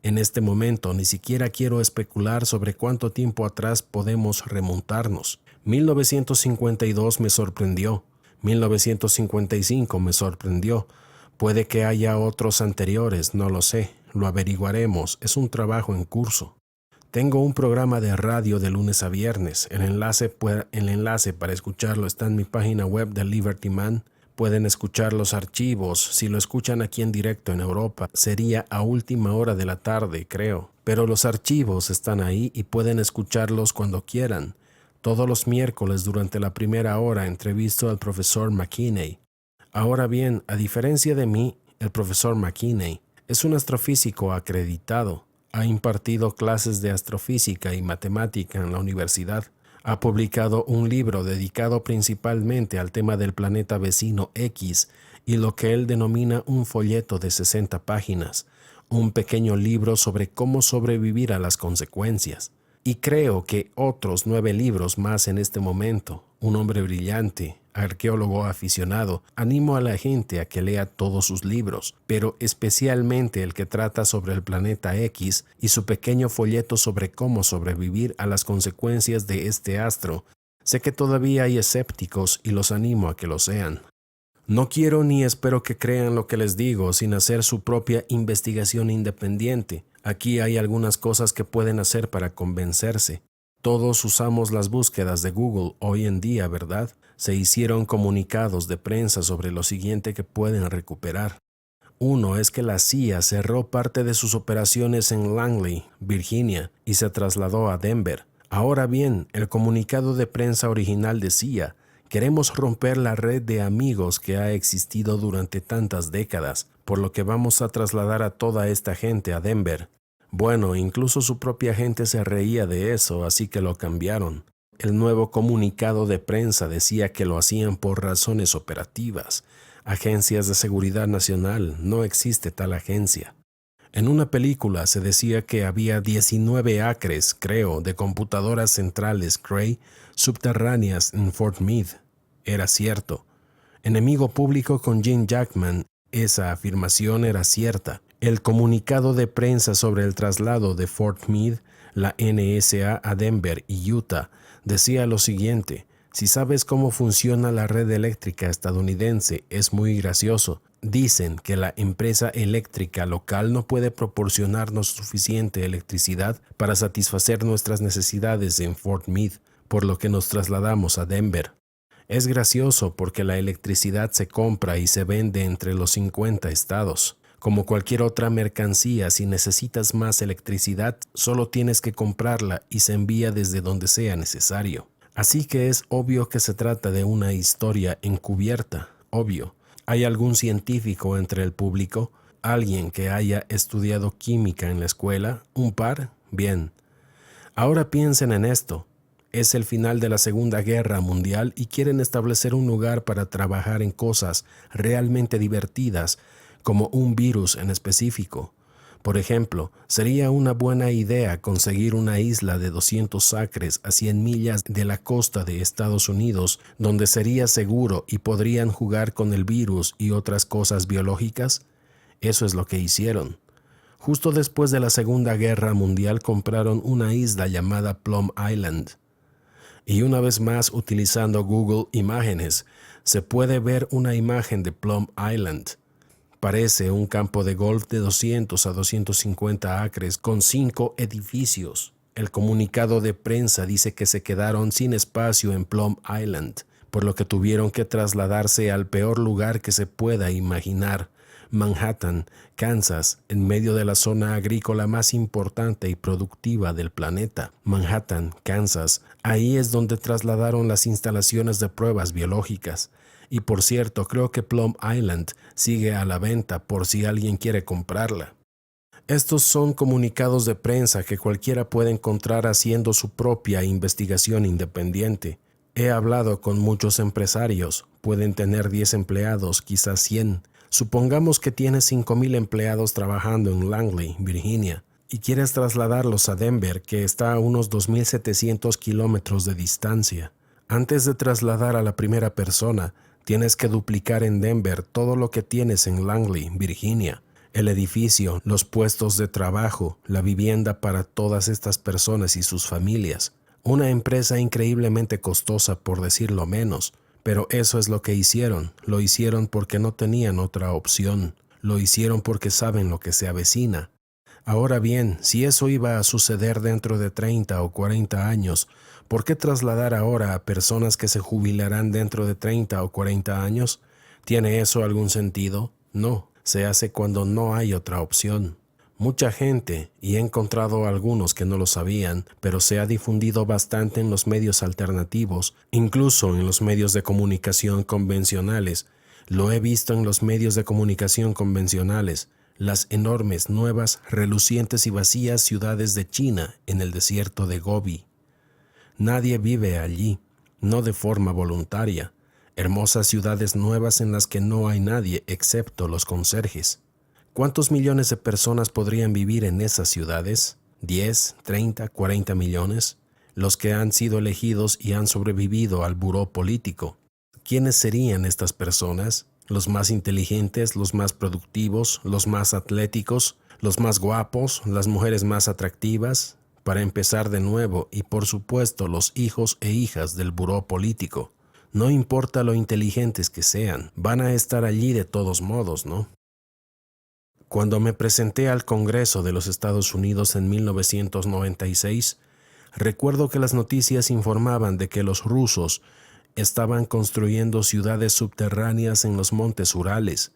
En este momento ni siquiera quiero especular sobre cuánto tiempo atrás podemos remontarnos. 1952 me sorprendió. 1955 me sorprendió. Puede que haya otros anteriores, no lo sé. Lo averiguaremos, es un trabajo en curso. Tengo un programa de radio de lunes a viernes. El enlace para escucharlo está en mi página web de Liberty Man. Pueden escuchar los archivos. Si lo escuchan aquí en directo en Europa, sería a última hora de la tarde, creo. Pero los archivos están ahí y pueden escucharlos cuando quieran. Todos los miércoles durante la primera hora entrevisto al profesor McKinney. Ahora bien, a diferencia de mí, el profesor McKinney es un astrofísico acreditado. Ha impartido clases de astrofísica y matemática en la universidad. Ha publicado un libro dedicado principalmente al tema del planeta vecino X y lo que él denomina un folleto de 60 páginas, un pequeño libro sobre cómo sobrevivir a las consecuencias. Y creo que otros 9 libros más en este momento. Un hombre brillante, arqueólogo aficionado. Animo a la gente a que lea todos sus libros, pero especialmente el que trata sobre el planeta X y su pequeño folleto sobre cómo sobrevivir a las consecuencias de este astro. Sé que todavía hay escépticos y los animo a que lo sean. No quiero ni espero que crean lo que les digo sin hacer su propia investigación independiente. Aquí hay algunas cosas que pueden hacer para convencerse. Todos usamos las búsquedas de Google hoy en día, ¿verdad? Se hicieron comunicados de prensa sobre lo siguiente que pueden recuperar. Uno es que la CIA cerró parte de sus operaciones en Langley, Virginia, y se trasladó a Denver. Ahora bien, el comunicado de prensa original decía: queremos romper la red de amigos que ha existido durante tantas décadas, por lo que vamos a trasladar a toda esta gente a Denver. Bueno, incluso su propia gente se reía de eso, así que lo cambiaron. El nuevo comunicado de prensa decía que lo hacían por razones operativas. Agencias de seguridad nacional, no existe tal agencia. En una película se decía que había 19 acres, creo, de computadoras centrales Cray subterráneas en Fort Meade. Era cierto. Enemigo Público con Gene Jackman, esa afirmación era cierta. El comunicado de prensa sobre el traslado de Fort Meade, la NSA a Denver y Utah, decía lo siguiente: si sabes cómo funciona la red eléctrica estadounidense, es muy gracioso. Dicen que la empresa eléctrica local no puede proporcionarnos suficiente electricidad para satisfacer nuestras necesidades en Fort Meade, por lo que nos trasladamos a Denver. Es gracioso porque la electricidad se compra y se vende entre los 50 estados. Como cualquier otra mercancía, si necesitas más electricidad, solo tienes que comprarla y se envía desde donde sea necesario. Así que es obvio que se trata de una historia encubierta, obvio. ¿Hay algún científico entre el público? ¿Alguien que haya estudiado química en la escuela? ¿Un par? Bien. Ahora piensen en esto. Es el final de la Segunda Guerra Mundial y quieren establecer un lugar para trabajar en cosas realmente divertidas, como un virus en específico. Por ejemplo, sería una buena idea conseguir una isla de 200 acres a 100 millas de la costa de Estados Unidos, donde sería seguro y podrían jugar con el virus y otras cosas biológicas. Eso es lo que hicieron. Justo después de la Segunda Guerra Mundial compraron una isla llamada Plum Island. Y una vez más, utilizando Google Imágenes, se puede ver una imagen de Plum Island. Parece un campo de golf de 200 a 250 acres con 5 edificios. El comunicado de prensa dice que se quedaron sin espacio en Plum Island, por lo que tuvieron que trasladarse al peor lugar que se pueda imaginar, Manhattan, Kansas, en medio de la zona agrícola más importante y productiva del planeta. Manhattan, Kansas, ahí es donde trasladaron las instalaciones de pruebas biológicas. Y por cierto, creo que Plum Island sigue a la venta por si alguien quiere comprarla. Estos son comunicados de prensa que cualquiera puede encontrar haciendo su propia investigación independiente. He hablado con muchos empresarios. Pueden tener 10 empleados, quizás 100. Supongamos que tienes 5,000 empleados trabajando en Langley, Virginia, y quieres trasladarlos a Denver, que está a unos 2,700 kilómetros de distancia. Antes de trasladar a la primera persona, tienes que duplicar en Denver todo lo que tienes en Langley, Virginia. El edificio, los puestos de trabajo, la vivienda para todas estas personas y sus familias. Una empresa increíblemente costosa, por decirlo menos. Pero eso es lo que hicieron. Lo hicieron porque no tenían otra opción. Lo hicieron porque saben lo que se avecina. Ahora bien, si eso iba a suceder dentro de 30 o 40 años, ¿por qué trasladar ahora a personas que se jubilarán dentro de 30 o 40 años? ¿Tiene eso algún sentido? No, se hace cuando no hay otra opción. Mucha gente, y he encontrado algunos que no lo sabían, pero se ha difundido bastante en los medios alternativos, incluso en los medios de comunicación convencionales. Lo he visto en los medios de comunicación convencionales. Las enormes, nuevas, relucientes y vacías ciudades de China en el desierto de Gobi. Nadie vive allí, no de forma voluntaria. Hermosas ciudades nuevas en las que no hay nadie excepto los conserjes. ¿Cuántos millones de personas podrían vivir en esas ciudades? ¿10, 30, 40 millones? Los que han sido elegidos y han sobrevivido al buró político. ¿Quiénes serían estas personas? Los más inteligentes, los más productivos, los más atléticos, los más guapos, las mujeres más atractivas, para empezar de nuevo, y por supuesto los hijos e hijas del buró político. No importa lo inteligentes que sean, van a estar allí de todos modos, ¿no? Cuando me presenté al Congreso de los Estados Unidos en 1996, recuerdo que las noticias informaban de que los rusos estaban construyendo ciudades subterráneas en los montes Urales.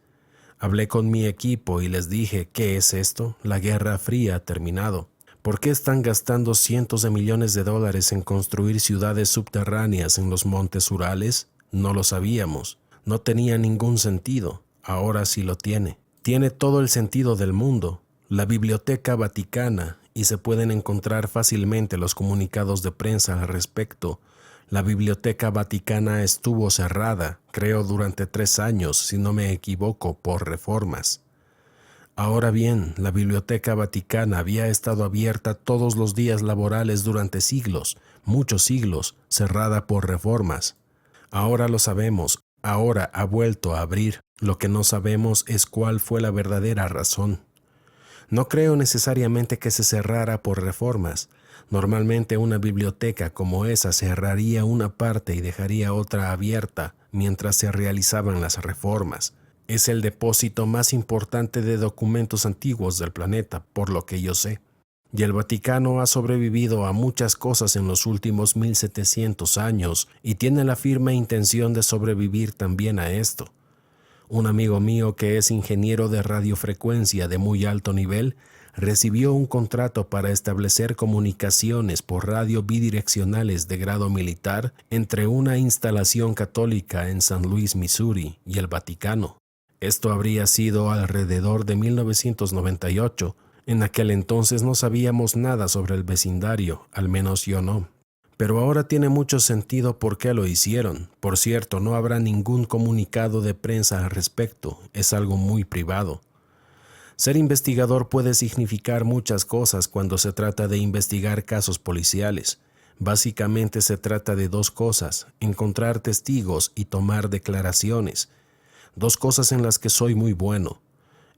Hablé con mi equipo y les dije, ¿qué es esto? La Guerra Fría ha terminado. ¿Por qué están gastando cientos de millones de dólares en construir ciudades subterráneas en los montes Urales? No lo sabíamos. No tenía ningún sentido. Ahora sí lo tiene. Tiene todo el sentido del mundo. La Biblioteca Vaticana, y se pueden encontrar fácilmente los comunicados de prensa al respecto. La Biblioteca Vaticana estuvo cerrada, creo durante 3 años, si no me equivoco, por reformas. Ahora bien, la Biblioteca Vaticana había estado abierta todos los días laborales durante siglos, muchos siglos, cerrada por reformas. Ahora lo sabemos, ahora ha vuelto a abrir. Lo que no sabemos es cuál fue la verdadera razón. No creo necesariamente que se cerrara por reformas. Normalmente una biblioteca como esa cerraría una parte y dejaría otra abierta mientras se realizaban las reformas. Es el depósito más importante de documentos antiguos del planeta, por lo que yo sé. Y el Vaticano ha sobrevivido a muchas cosas en los últimos 1700 años y tiene la firme intención de sobrevivir también a esto. Un amigo mío que es ingeniero de radiofrecuencia de muy alto nivel recibió un contrato para establecer comunicaciones por radio bidireccionales de grado militar entre una instalación católica en San Luis, Missouri, y el Vaticano. Esto habría sido alrededor de 1998. En aquel entonces no sabíamos nada sobre el vecindario, al menos yo no. Pero ahora tiene mucho sentido por qué lo hicieron. Por cierto, no habrá ningún comunicado de prensa al respecto. Es algo muy privado. Ser investigador puede significar muchas cosas cuando se trata de investigar casos policiales. Básicamente se trata de 2 cosas: encontrar testigos y tomar declaraciones. 2 cosas en las que soy muy bueno.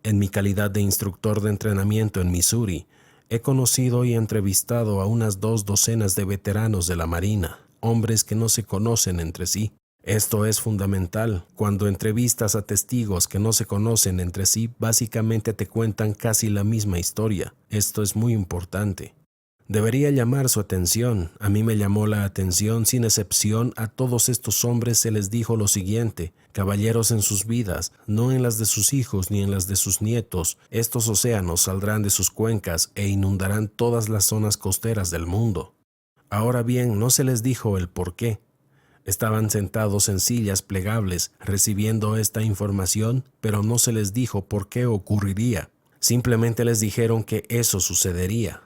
En mi calidad de instructor de entrenamiento en Missouri, he conocido y entrevistado a unas 2 docenas de veteranos de la Marina, hombres que no se conocen entre sí. Esto es fundamental. Cuando entrevistas a testigos que no se conocen entre sí, básicamente te cuentan casi la misma historia. Esto es muy importante. Debería llamar su atención. A mí me llamó la atención, sin excepción. A todos estos hombres se les dijo lo siguiente: caballeros en sus vidas, no en las de sus hijos ni en las de sus nietos. Estos océanos saldrán de sus cuencas e inundarán todas las zonas costeras del mundo. Ahora bien, no se les dijo el por qué. Estaban sentados en sillas plegables recibiendo esta información, pero no se les dijo por qué ocurriría. Simplemente les dijeron que eso sucedería.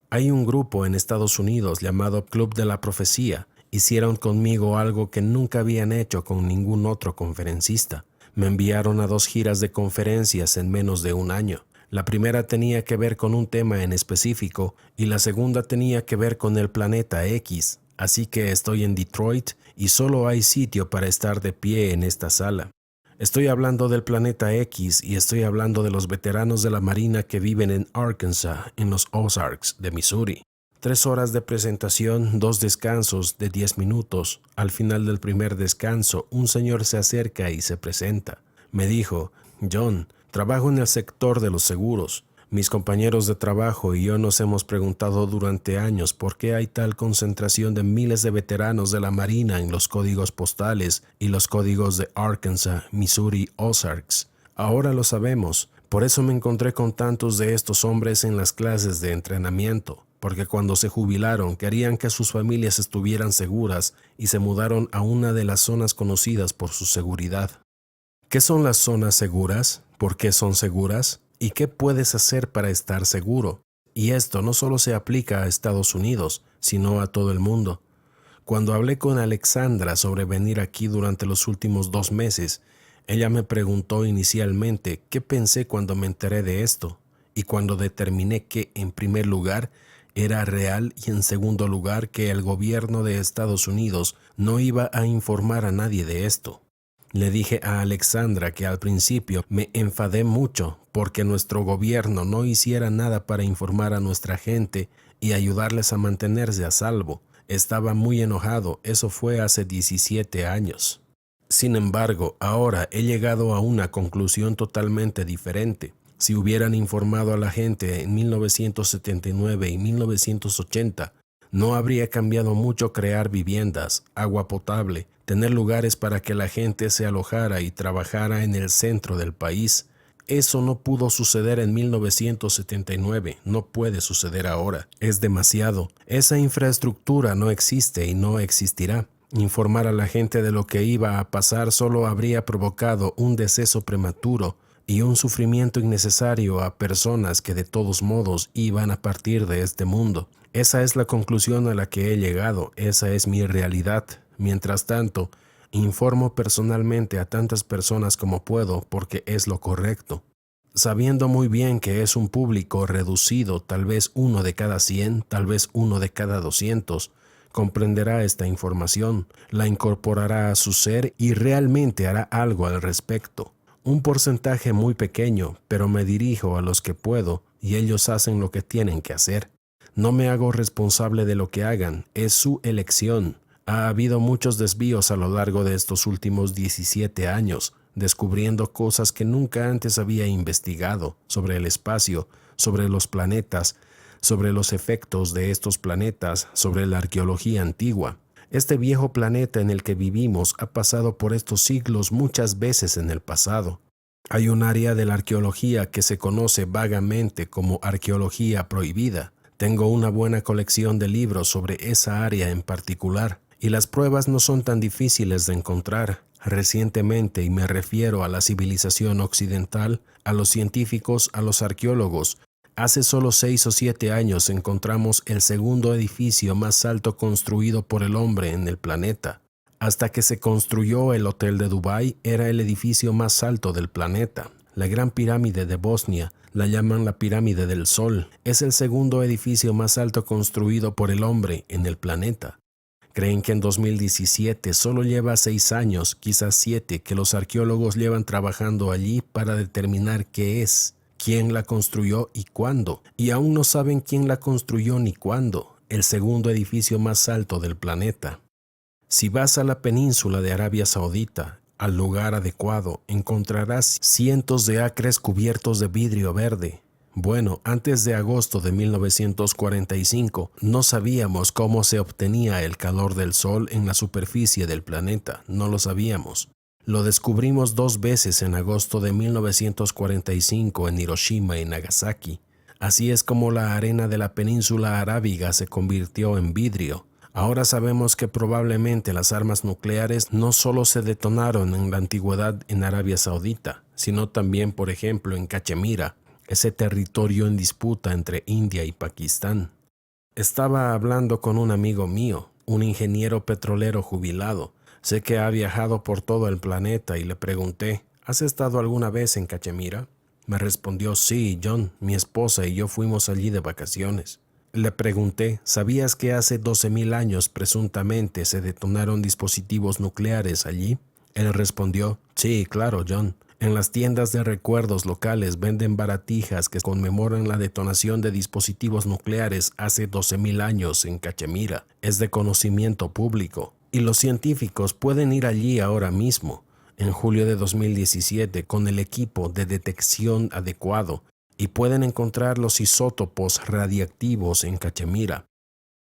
Hay un grupo en Estados Unidos llamado Club de la Profecía, Hicieron conmigo algo que nunca habían hecho con ningún otro conferencista. Me enviaron a 2 giras de conferencias en menos de un año. La primera tenía que ver con un tema en específico y la segunda tenía que ver con el planeta X. Así que estoy en Detroit y solo hay sitio para estar de pie en esta sala. Estoy hablando del planeta X y estoy hablando de los veteranos de la Marina que viven en Arkansas, en los Ozarks de Missouri. 3 horas de presentación, 2 descansos de 10 minutos. Al final del primer descanso, un señor se acerca y se presenta. Me dijo: John, trabajo en el sector de los seguros. Mis compañeros de trabajo y yo nos hemos preguntado durante años por qué hay tal concentración de miles de veteranos de la Marina en los códigos postales y los códigos de Arkansas, Missouri, Ozarks. Ahora lo sabemos. Por eso me encontré con tantos de estos hombres en las clases de entrenamiento, porque cuando se jubilaron querían que sus familias estuvieran seguras y se mudaron a una de las zonas conocidas por su seguridad. ¿Qué son las zonas seguras? ¿Por qué son seguras? ¿Y qué puedes hacer para estar seguro? Y esto no solo se aplica a Estados Unidos, sino a todo el mundo. Cuando hablé con Alexandra sobre venir aquí durante los últimos 2 meses, ella me preguntó inicialmente qué pensé cuando me enteré de esto, y cuando determiné que, en primer lugar, era real y en segundo lugar que el gobierno de Estados Unidos no iba a informar a nadie de esto. Le dije a Alexandra que al principio me enfadé mucho porque nuestro gobierno no hiciera nada para informar a nuestra gente y ayudarles a mantenerse a salvo. Estaba muy enojado, eso fue hace 17 años. Sin embargo, ahora he llegado a una conclusión totalmente diferente. Si hubieran informado a la gente en 1979 y 1980, no habría cambiado mucho crear viviendas, agua potable, tener lugares para que la gente se alojara y trabajara en el centro del país. Eso no pudo suceder en 1979, no puede suceder ahora. Es demasiado. Esa infraestructura no existe y no existirá. Informar a la gente de lo que iba a pasar solo habría provocado un deceso prematuro y un sufrimiento innecesario a personas que de todos modos iban a partir de este mundo. Esa es la conclusión a la que he llegado, esa es mi realidad. Mientras tanto, informo personalmente a tantas personas como puedo porque es lo correcto. Sabiendo muy bien que es un público reducido, tal vez 1 de cada 100, tal vez 1 de cada 200, comprenderá esta información, la incorporará a su ser y realmente hará algo al respecto. Un porcentaje muy pequeño, pero me dirijo a los que puedo y ellos hacen lo que tienen que hacer. No me hago responsable de lo que hagan, es su elección. Ha habido muchos desvíos a lo largo de estos últimos 17 años, descubriendo cosas que nunca antes había investigado sobre el espacio, sobre los planetas, sobre los efectos de estos planetas, sobre la arqueología antigua. Este viejo planeta en el que vivimos ha pasado por estos siglos muchas veces en el pasado. Hay un área de la arqueología que se conoce vagamente como arqueología prohibida. Tengo una buena colección de libros sobre esa área en particular, y las pruebas no son tan difíciles de encontrar. Recientemente, y me refiero a la civilización occidental, a los científicos, a los arqueólogos, hace solo 6 o 7 años encontramos el segundo edificio más alto construido por el hombre en el planeta. Hasta que se construyó el Hotel de Dubái, era el edificio más alto del planeta. La Gran Pirámide de Bosnia, la llaman la Pirámide del Sol, es el segundo edificio más alto construido por el hombre en el planeta. Creen que en 2017 solo lleva 6 años, quizás 7, que los arqueólogos llevan trabajando allí para determinar qué es, quién la construyó y cuándo. Y aún no saben quién la construyó ni cuándo, el segundo edificio más alto del planeta. Si vas a la península de Arabia Saudita, al lugar adecuado, encontrarás cientos de acres cubiertos de vidrio verde. Bueno, antes de agosto de 1945, no sabíamos cómo se obtenía el calor del sol en la superficie del planeta, no lo sabíamos. Lo descubrimos 2 veces en agosto de 1945 en Hiroshima y Nagasaki. Así es como la arena de la península arábiga se convirtió en vidrio. Ahora sabemos que probablemente las armas nucleares no solo se detonaron en la antigüedad en Arabia Saudita, sino también, por ejemplo, en Cachemira, ese territorio en disputa entre India y Pakistán. Estaba hablando con un amigo mío, un ingeniero petrolero jubilado. Sé que ha viajado por todo el planeta y le pregunté, ¿has estado alguna vez en Cachemira? Me respondió, sí, John, mi esposa y yo fuimos allí de vacaciones. Le pregunté, ¿sabías que hace 12.000 años presuntamente se detonaron dispositivos nucleares allí? Él respondió, sí, claro, John. En las tiendas de recuerdos locales venden baratijas que conmemoran la detonación de dispositivos nucleares hace 12.000 años en Cachemira. Es de conocimiento público. Y los científicos pueden ir allí ahora mismo, en julio de 2017, con el equipo de detección adecuado, y pueden encontrar los isótopos radiactivos en Cachemira.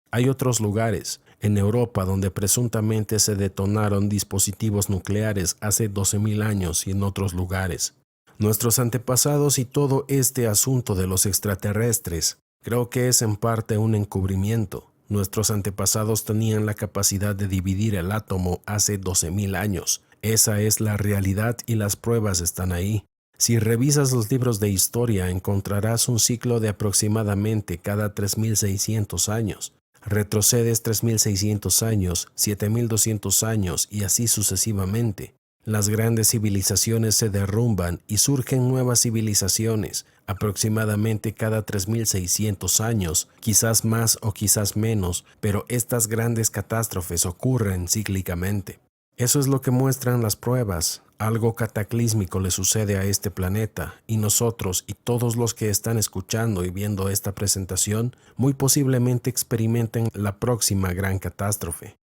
Hay otros lugares en Europa donde presuntamente se detonaron dispositivos nucleares hace 12.000 años y en otros lugares. Nuestros antepasados y todo este asunto de los extraterrestres creo que es en parte un encubrimiento. Nuestros antepasados tenían la capacidad de dividir el átomo hace 12.000 años. Esa es la realidad y las pruebas están ahí. Si revisas los libros de historia encontrarás un ciclo de aproximadamente cada 3.600 años. Retrocedes 3.600 años, 7.200 años y así sucesivamente. Las grandes civilizaciones se derrumban y surgen nuevas civilizaciones, aproximadamente cada 3.600 años, quizás más o quizás menos, pero estas grandes catástrofes ocurren cíclicamente. Eso es lo que muestran las pruebas. Algo cataclísmico le sucede a este planeta y nosotros y todos los que están escuchando y viendo esta presentación muy posiblemente experimenten la próxima gran catástrofe.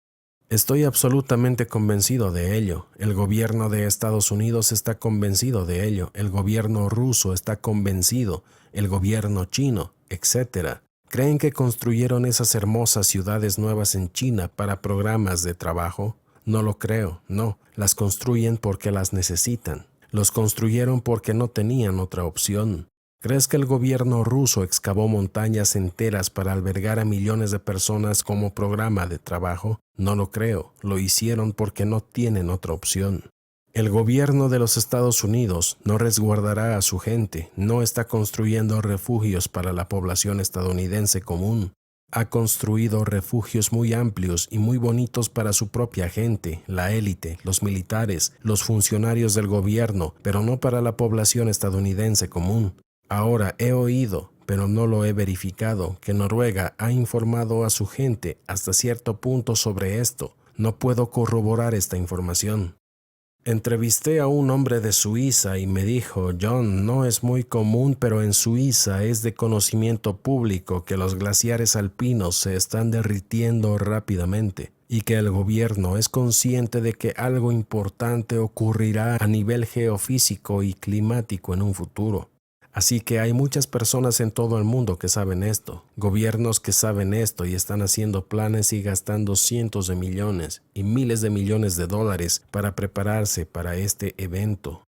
Estoy absolutamente convencido de ello. El gobierno de Estados Unidos está convencido de ello. El gobierno ruso está convencido. El gobierno chino, etc. ¿Creen que construyeron esas hermosas ciudades nuevas en China para programas de trabajo? No lo creo, no. Las construyen porque las necesitan. Los construyeron porque no tenían otra opción. ¿Crees que el gobierno ruso excavó montañas enteras para albergar a millones de personas como programa de trabajo? No lo creo. Lo hicieron porque no tienen otra opción. El gobierno de los Estados Unidos no resguardará a su gente, no está construyendo refugios para la población estadounidense común. Ha construido refugios muy amplios y muy bonitos para su propia gente, la élite, los militares, los funcionarios del gobierno, pero no para la población estadounidense común. Ahora he oído, pero no lo he verificado, que Noruega ha informado a su gente hasta cierto punto sobre esto. No puedo corroborar esta información. Entrevisté a un hombre de Suiza y me dijo, John, no es muy común, pero en Suiza es de conocimiento público que los glaciares alpinos se están derritiendo rápidamente y que el gobierno es consciente de que algo importante ocurrirá a nivel geofísico y climático en un futuro. Así que hay muchas personas en todo el mundo que saben esto, gobiernos que saben esto y están haciendo planes y gastando cientos de millones y miles de millones de dólares para prepararse para este evento.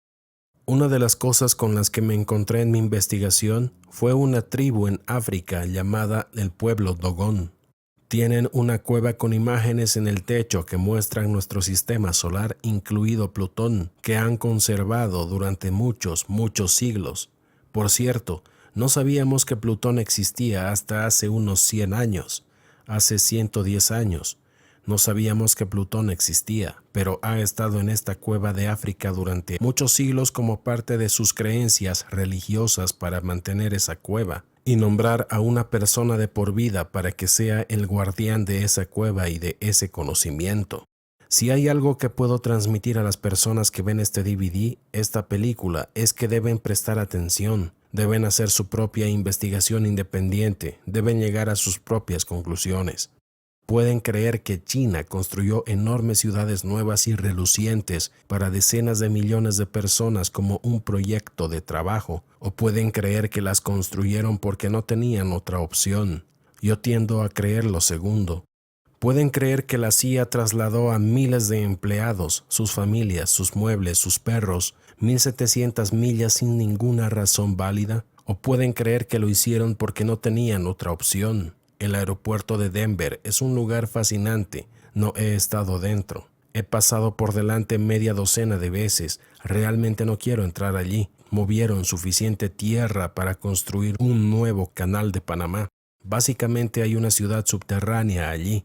Una de las cosas con las que me encontré en mi investigación fue una tribu en África llamada el pueblo Dogon. Tienen una cueva con imágenes en el techo que muestran nuestro sistema solar, incluido Plutón, que han conservado durante muchos siglos. Por cierto, no sabíamos que Plutón existía hasta hace unos 100 años, hace 110 años. No sabíamos que Plutón existía, pero ha estado en esta cueva de África durante muchos siglos como parte de sus creencias religiosas para mantener esa cueva y nombrar a una persona de por vida para que sea el guardián de esa cueva y de ese conocimiento. Si hay algo que puedo transmitir a las personas que ven este DVD, esta película, es que deben prestar atención, deben hacer su propia investigación independiente, deben llegar a sus propias conclusiones. Pueden creer que China construyó enormes ciudades nuevas y relucientes para decenas de millones de personas como un proyecto de trabajo, o pueden creer que las construyeron porque no tenían otra opción. Yo tiendo a creer lo segundo. Pueden creer que la CIA trasladó a miles de empleados, sus familias, sus muebles, sus perros, 1.700 millas sin ninguna razón válida, o pueden creer que lo hicieron porque no tenían otra opción. El aeropuerto de Denver es un lugar fascinante, no he estado dentro. He pasado por delante media docena de veces, realmente no quiero entrar allí. Movieron suficiente tierra para construir un nuevo canal de Panamá. Básicamente hay una ciudad subterránea allí.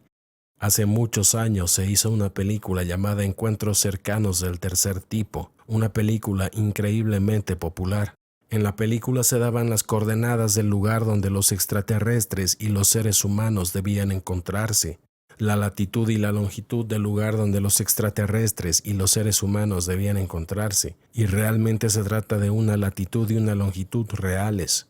Hace muchos años se hizo una película llamada Encuentros cercanos del tercer tipo, una película increíblemente popular. En la película se daban las coordenadas del lugar donde los extraterrestres y los seres humanos debían encontrarse, la latitud y la longitud del lugar donde los extraterrestres y los seres humanos debían encontrarse, y realmente se trata de una latitud y una longitud reales.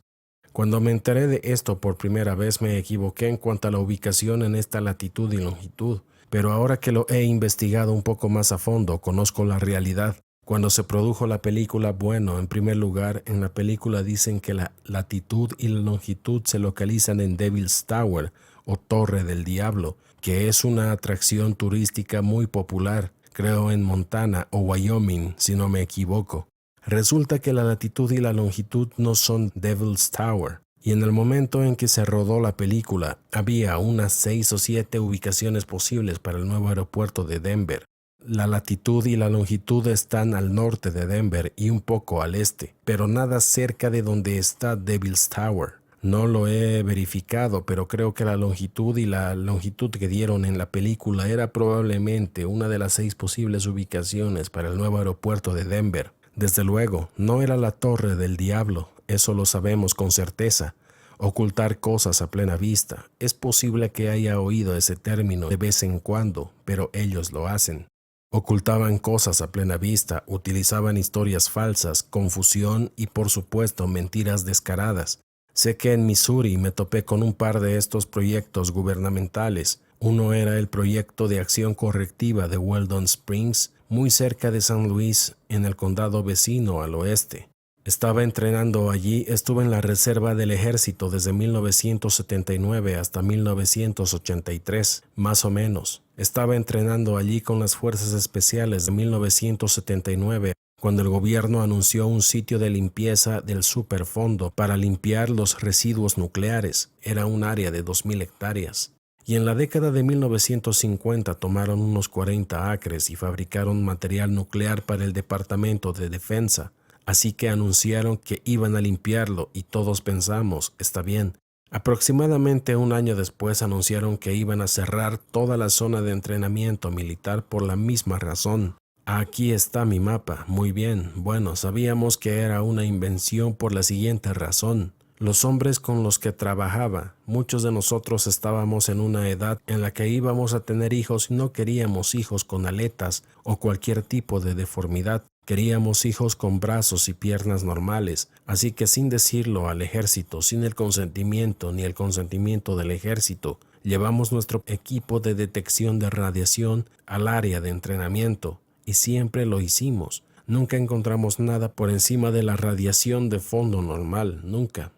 Cuando me enteré de esto por primera vez me equivoqué en cuanto a la ubicación en esta latitud y longitud, pero ahora que lo he investigado un poco más a fondo, conozco la realidad. Cuando se produjo la película, bueno, en primer lugar, en la película dicen que la latitud y la longitud se localizan en Devil's Tower, o Torre del Diablo, que es una atracción turística muy popular, creo en Montana o Wyoming, si no me equivoco. Resulta que la latitud y la longitud no son Devil's Tower, y en el momento en que se rodó la película, había unas 6 o 7 ubicaciones posibles para el nuevo aeropuerto de Denver. La latitud y la longitud están al norte de Denver y un poco al este, pero nada cerca de donde está Devil's Tower. No lo he verificado, pero creo que la longitud y la longitud que dieron en la película era probablemente una de las 6 posibles ubicaciones para el nuevo aeropuerto de Denver. Desde luego, no era la Torre del Diablo, eso lo sabemos con certeza. Ocultar cosas a plena vista. Es posible que haya oído ese término de vez en cuando, pero ellos lo hacen. Ocultaban cosas a plena vista, utilizaban historias falsas, confusión y por supuesto mentiras descaradas. Sé que en Missouri me topé con un par de estos proyectos gubernamentales. Uno era el proyecto de acción correctiva de Weldon Springs, muy cerca de San Luis, en el condado vecino al oeste. Estaba entrenando allí, estuve en la reserva del ejército desde 1979 hasta 1983, más o menos. Estaba entrenando allí con las fuerzas especiales de 1979, cuando el gobierno anunció un sitio de limpieza del superfondo para limpiar los residuos nucleares. Era un área de 2,000 hectáreas. Y en la década de 1950 tomaron unos 40 acres y fabricaron material nuclear para el Departamento de Defensa. Así que anunciaron que iban a limpiarlo y todos pensamos, está bien. Aproximadamente un año después anunciaron que iban a cerrar toda la zona de entrenamiento militar por la misma razón. Aquí está mi mapa. Muy bien. Bueno, sabíamos que era una invención por la siguiente razón. Los hombres con los que trabajaba, muchos de nosotros estábamos en una edad en la que íbamos a tener hijos y no queríamos hijos con aletas o cualquier tipo de deformidad. Queríamos hijos con brazos y piernas normales, así que sin decirlo al ejército, sin el consentimiento ni el consentimiento del ejército, llevamos nuestro equipo de detección de radiación al área de entrenamiento, y siempre lo hicimos. Nunca encontramos nada por encima de la radiación de fondo normal, nunca.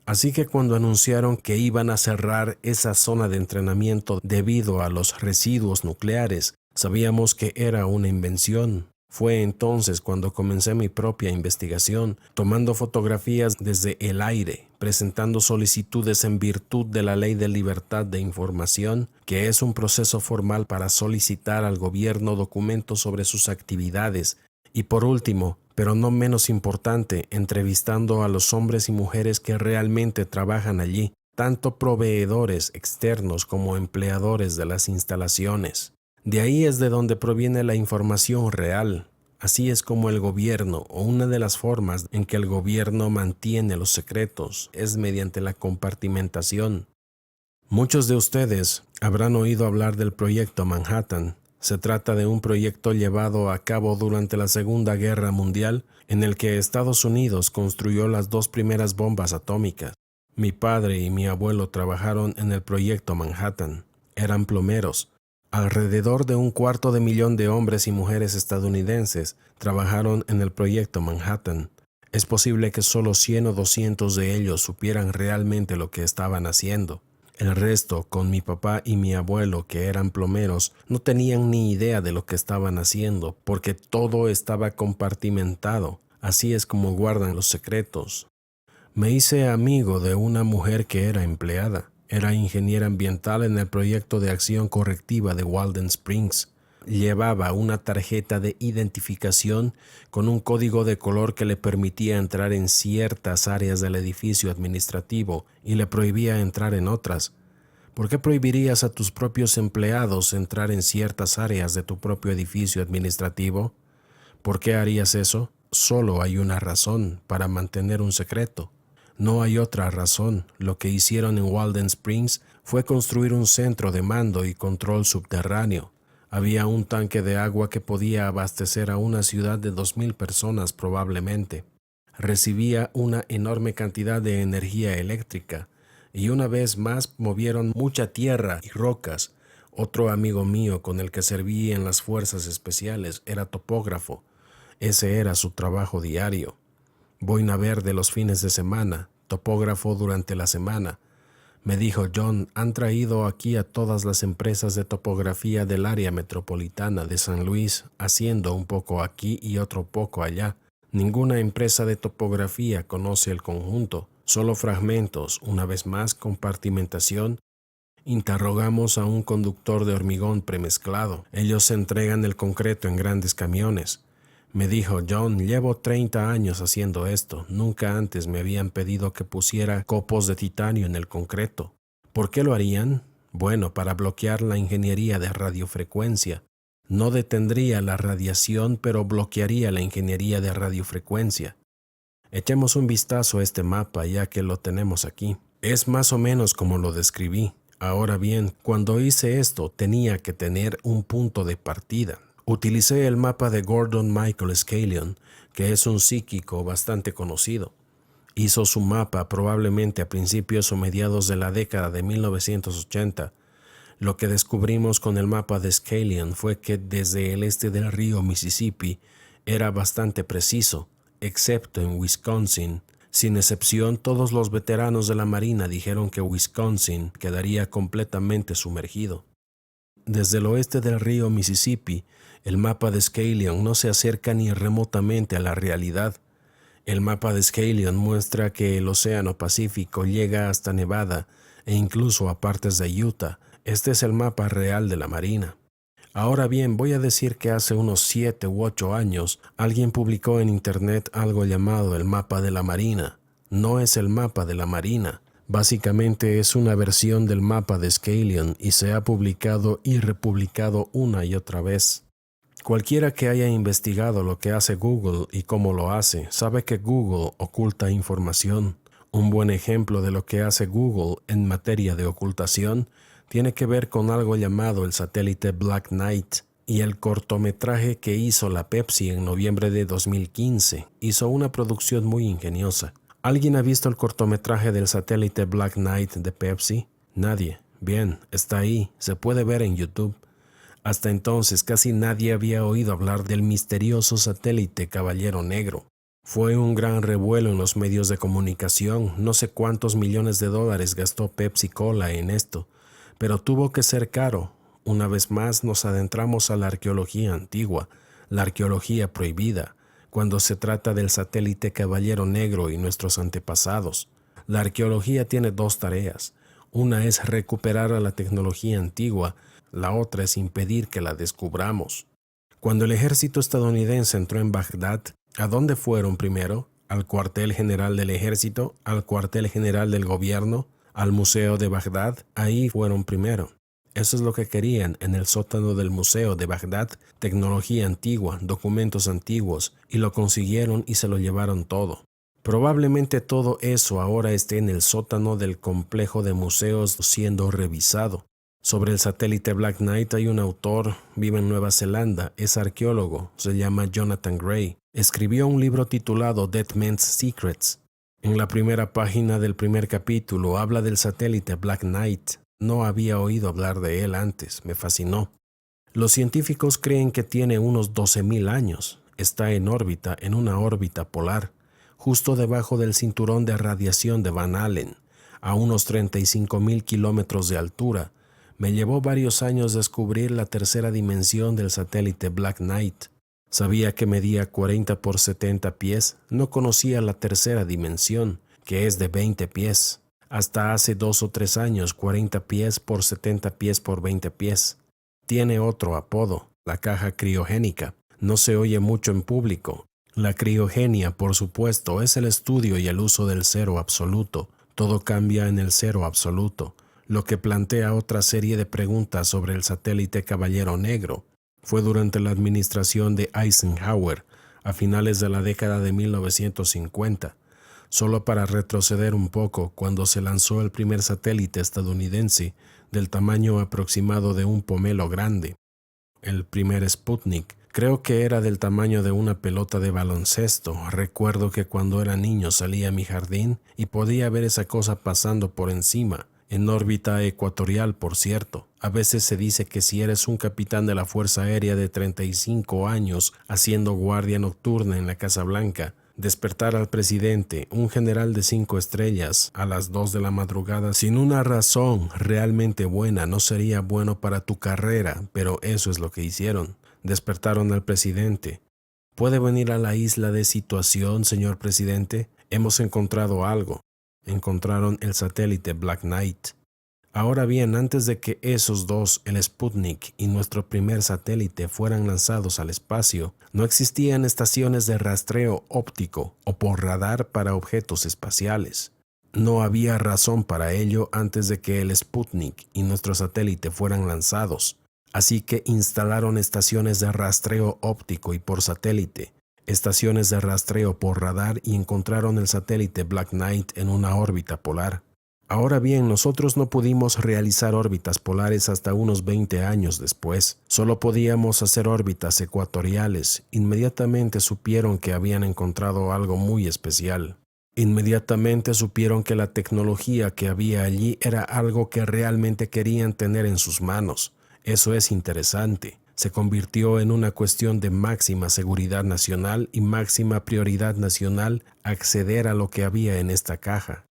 Así que cuando anunciaron que iban a cerrar esa zona de entrenamiento debido a los residuos nucleares, sabíamos que era una invención. Fue entonces cuando comencé mi propia investigación, tomando fotografías desde el aire, presentando solicitudes en virtud de la Ley de Libertad de Información, que es un proceso formal para solicitar al gobierno documentos sobre sus actividades, y por último, pero no menos importante, entrevistando a los hombres y mujeres que realmente trabajan allí, tanto proveedores externos como empleadores de las instalaciones. De ahí es de donde proviene la información real. Así es como el gobierno, o una de las formas en que el gobierno mantiene los secretos, es mediante la compartimentación. Muchos de ustedes habrán oído hablar del Proyecto Manhattan. Se trata de un proyecto llevado a cabo durante la Segunda Guerra Mundial, en el que Estados Unidos construyó las 2 primeras bombas atómicas. Mi padre y mi abuelo trabajaron en el Proyecto Manhattan. Eran plomeros. Alrededor de 250,000 de hombres y mujeres estadounidenses trabajaron en el Proyecto Manhattan. Es posible que solo 100 o 200 de ellos supieran realmente lo que estaban haciendo. El resto, con mi papá y mi abuelo, que eran plomeros, no tenían ni idea de lo que estaban haciendo, porque todo estaba compartimentado. Así es como guardan los secretos. Me hice amigo de una mujer que era empleada. Era ingeniera ambiental en el proyecto de acción correctiva de Weldon Springs. Llevaba una tarjeta de identificación con un código de color que le permitía entrar en ciertas áreas del edificio administrativo y le prohibía entrar en otras. ¿Por qué prohibirías a tus propios empleados entrar en ciertas áreas de tu propio edificio administrativo? ¿Por qué harías eso? Solo hay una razón: para mantener un secreto. No hay otra razón. Lo que hicieron en Walden Springs fue construir un centro de mando y control subterráneo. Había un tanque de agua que podía abastecer a una ciudad de 2,000 personas probablemente. Recibía una enorme cantidad de energía eléctrica, y una vez más movieron mucha tierra y rocas. Otro amigo mío con el que serví en las fuerzas especiales era topógrafo. Ese era su trabajo diario. Boina verde los fines de semana, topógrafo durante la semana. Me dijo: John, han traído aquí a todas las empresas de topografía del área metropolitana de San Luis, haciendo un poco aquí y otro poco allá. Ninguna empresa de topografía conoce el conjunto, solo fragmentos. Una vez más, compartimentación. Interrogamos a un conductor de hormigón premezclado. Ellos entregan el concreto en grandes camiones. Me dijo: John, llevo 30 años haciendo esto. Nunca antes me habían pedido que pusiera copos de titanio en el concreto. ¿Por qué lo harían? Bueno, para bloquear la ingeniería de radiofrecuencia. No detendría la radiación, pero bloquearía la ingeniería de radiofrecuencia. Echemos un vistazo a este mapa ya que lo tenemos aquí. Es más o menos como lo describí. Ahora bien, cuando hice esto tenía que tener un punto de partida. Utilicé el mapa de Gordon Michael Scallion, que es un psíquico bastante conocido. Hizo su mapa probablemente a principios o mediados de la década de 1980. Lo que descubrimos con el mapa de Scallion fue que desde el este del río Mississippi era bastante preciso, excepto en Wisconsin. Sin excepción, todos los veteranos de la Marina dijeron que Wisconsin quedaría completamente sumergido. Desde el oeste del río Mississippi, el mapa de Scallion no se acerca ni remotamente a la realidad. El mapa de Scallion muestra que el Océano Pacífico llega hasta Nevada e incluso a partes de Utah. Este es el mapa real de la Marina. Ahora bien, voy a decir que hace unos 7 u 8 años alguien publicó en internet algo llamado el mapa de la Marina. No es el mapa de la Marina. Básicamente es una versión del mapa de Scallion y se ha publicado y republicado una y otra vez. Cualquiera que haya investigado lo que hace Google y cómo lo hace, sabe que Google oculta información. Un buen ejemplo de lo que hace Google en materia de ocultación tiene que ver con algo llamado el satélite Black Knight y el cortometraje que hizo la Pepsi en noviembre de 2015. Hizo una producción muy ingeniosa. ¿Alguien ha visto el cortometraje del satélite Black Knight de Pepsi? Nadie. Bien, está ahí, se puede ver en YouTube. Hasta entonces casi nadie había oído hablar del misterioso satélite Caballero Negro. Fue un gran revuelo en los medios de comunicación. No sé cuántos millones de dólares gastó Pepsi Cola en esto, pero tuvo que ser caro. Una vez más nos adentramos a la arqueología antigua, la arqueología prohibida, cuando se trata del satélite Caballero Negro y nuestros antepasados. La arqueología tiene 2 tareas. Una es recuperar a la tecnología antigua, la otra es impedir que la descubramos. Cuando el ejército estadounidense entró en Bagdad, ¿a dónde fueron primero? ¿Al cuartel general del ejército? ¿Al cuartel general del gobierno? ¿Al museo de Bagdad? Ahí fueron primero. Eso es lo que querían en el sótano del museo de Bagdad: tecnología antigua, documentos antiguos, y lo consiguieron y se lo llevaron todo. Probablemente todo eso ahora esté en el sótano del complejo de museos siendo revisado. Sobre el satélite Black Knight hay un autor, vive en Nueva Zelanda, es arqueólogo, se llama Jonathan Gray. Escribió un libro titulado Dead Men's Secrets. En la primera página del primer capítulo habla del satélite Black Knight. No había oído hablar de él antes, me fascinó. Los científicos creen que tiene unos 12,000 años. Está en órbita, en una órbita polar, justo debajo del cinturón de radiación de Van Allen, a unos 35,000 kilómetros de altura. Me llevó varios años descubrir la tercera dimensión del satélite Black Knight. Sabía que medía 40 por 70 pies, no conocía la tercera dimensión, que es de 20 pies. Hasta hace 2 o 3 años, 40 pies por 70 pies por 20 pies. Tiene otro apodo, la caja criogénica. No se oye mucho en público. La criogenia, por supuesto, es el estudio y el uso del cero absoluto. Todo cambia en el cero absoluto. lo que plantea otra serie de preguntas sobre el satélite Caballero Negro. Fue durante la administración de Eisenhower, a finales de la década de 1950, solo para retroceder un poco cuando se lanzó el primer satélite estadounidense del tamaño aproximado de un pomelo grande. El primer Sputnik, creo que era del tamaño de una pelota de baloncesto. Recuerdo que cuando era niño salía a mi jardín y podía ver esa cosa pasando por encima, en órbita ecuatorial, por cierto. A veces se dice que si eres un capitán de la Fuerza Aérea de 35 años haciendo guardia nocturna en la Casa Blanca, despertar al presidente, un general de 5 estrellas, a las 2 de la madrugada sin una razón realmente buena no sería bueno para tu carrera, pero eso es lo que hicieron. Despertaron al presidente. ¿Puede venir a la isla de Situación, señor presidente? Hemos encontrado algo. Encontraron el satélite Black Knight. Ahora bien, antes de que esos dos, el Sputnik y nuestro primer satélite, fueran lanzados al espacio, no existían estaciones de rastreo óptico o por radar para objetos espaciales. No había razón para ello antes de que el Sputnik y nuestro satélite fueran lanzados. Así que instalaron estaciones de rastreo óptico y por satélite, estaciones de rastreo por radar y encontraron el satélite Black Knight en una órbita polar. Ahora bien, nosotros no pudimos realizar órbitas polares hasta unos 20 años después. Solo podíamos hacer órbitas ecuatoriales. Inmediatamente supieron que habían encontrado algo muy especial. Inmediatamente supieron que la tecnología que había allí era algo que realmente querían tener en sus manos. Eso es interesante. Se convirtió en una cuestión de máxima seguridad nacional y máxima prioridad nacional acceder a lo que había en esta caja.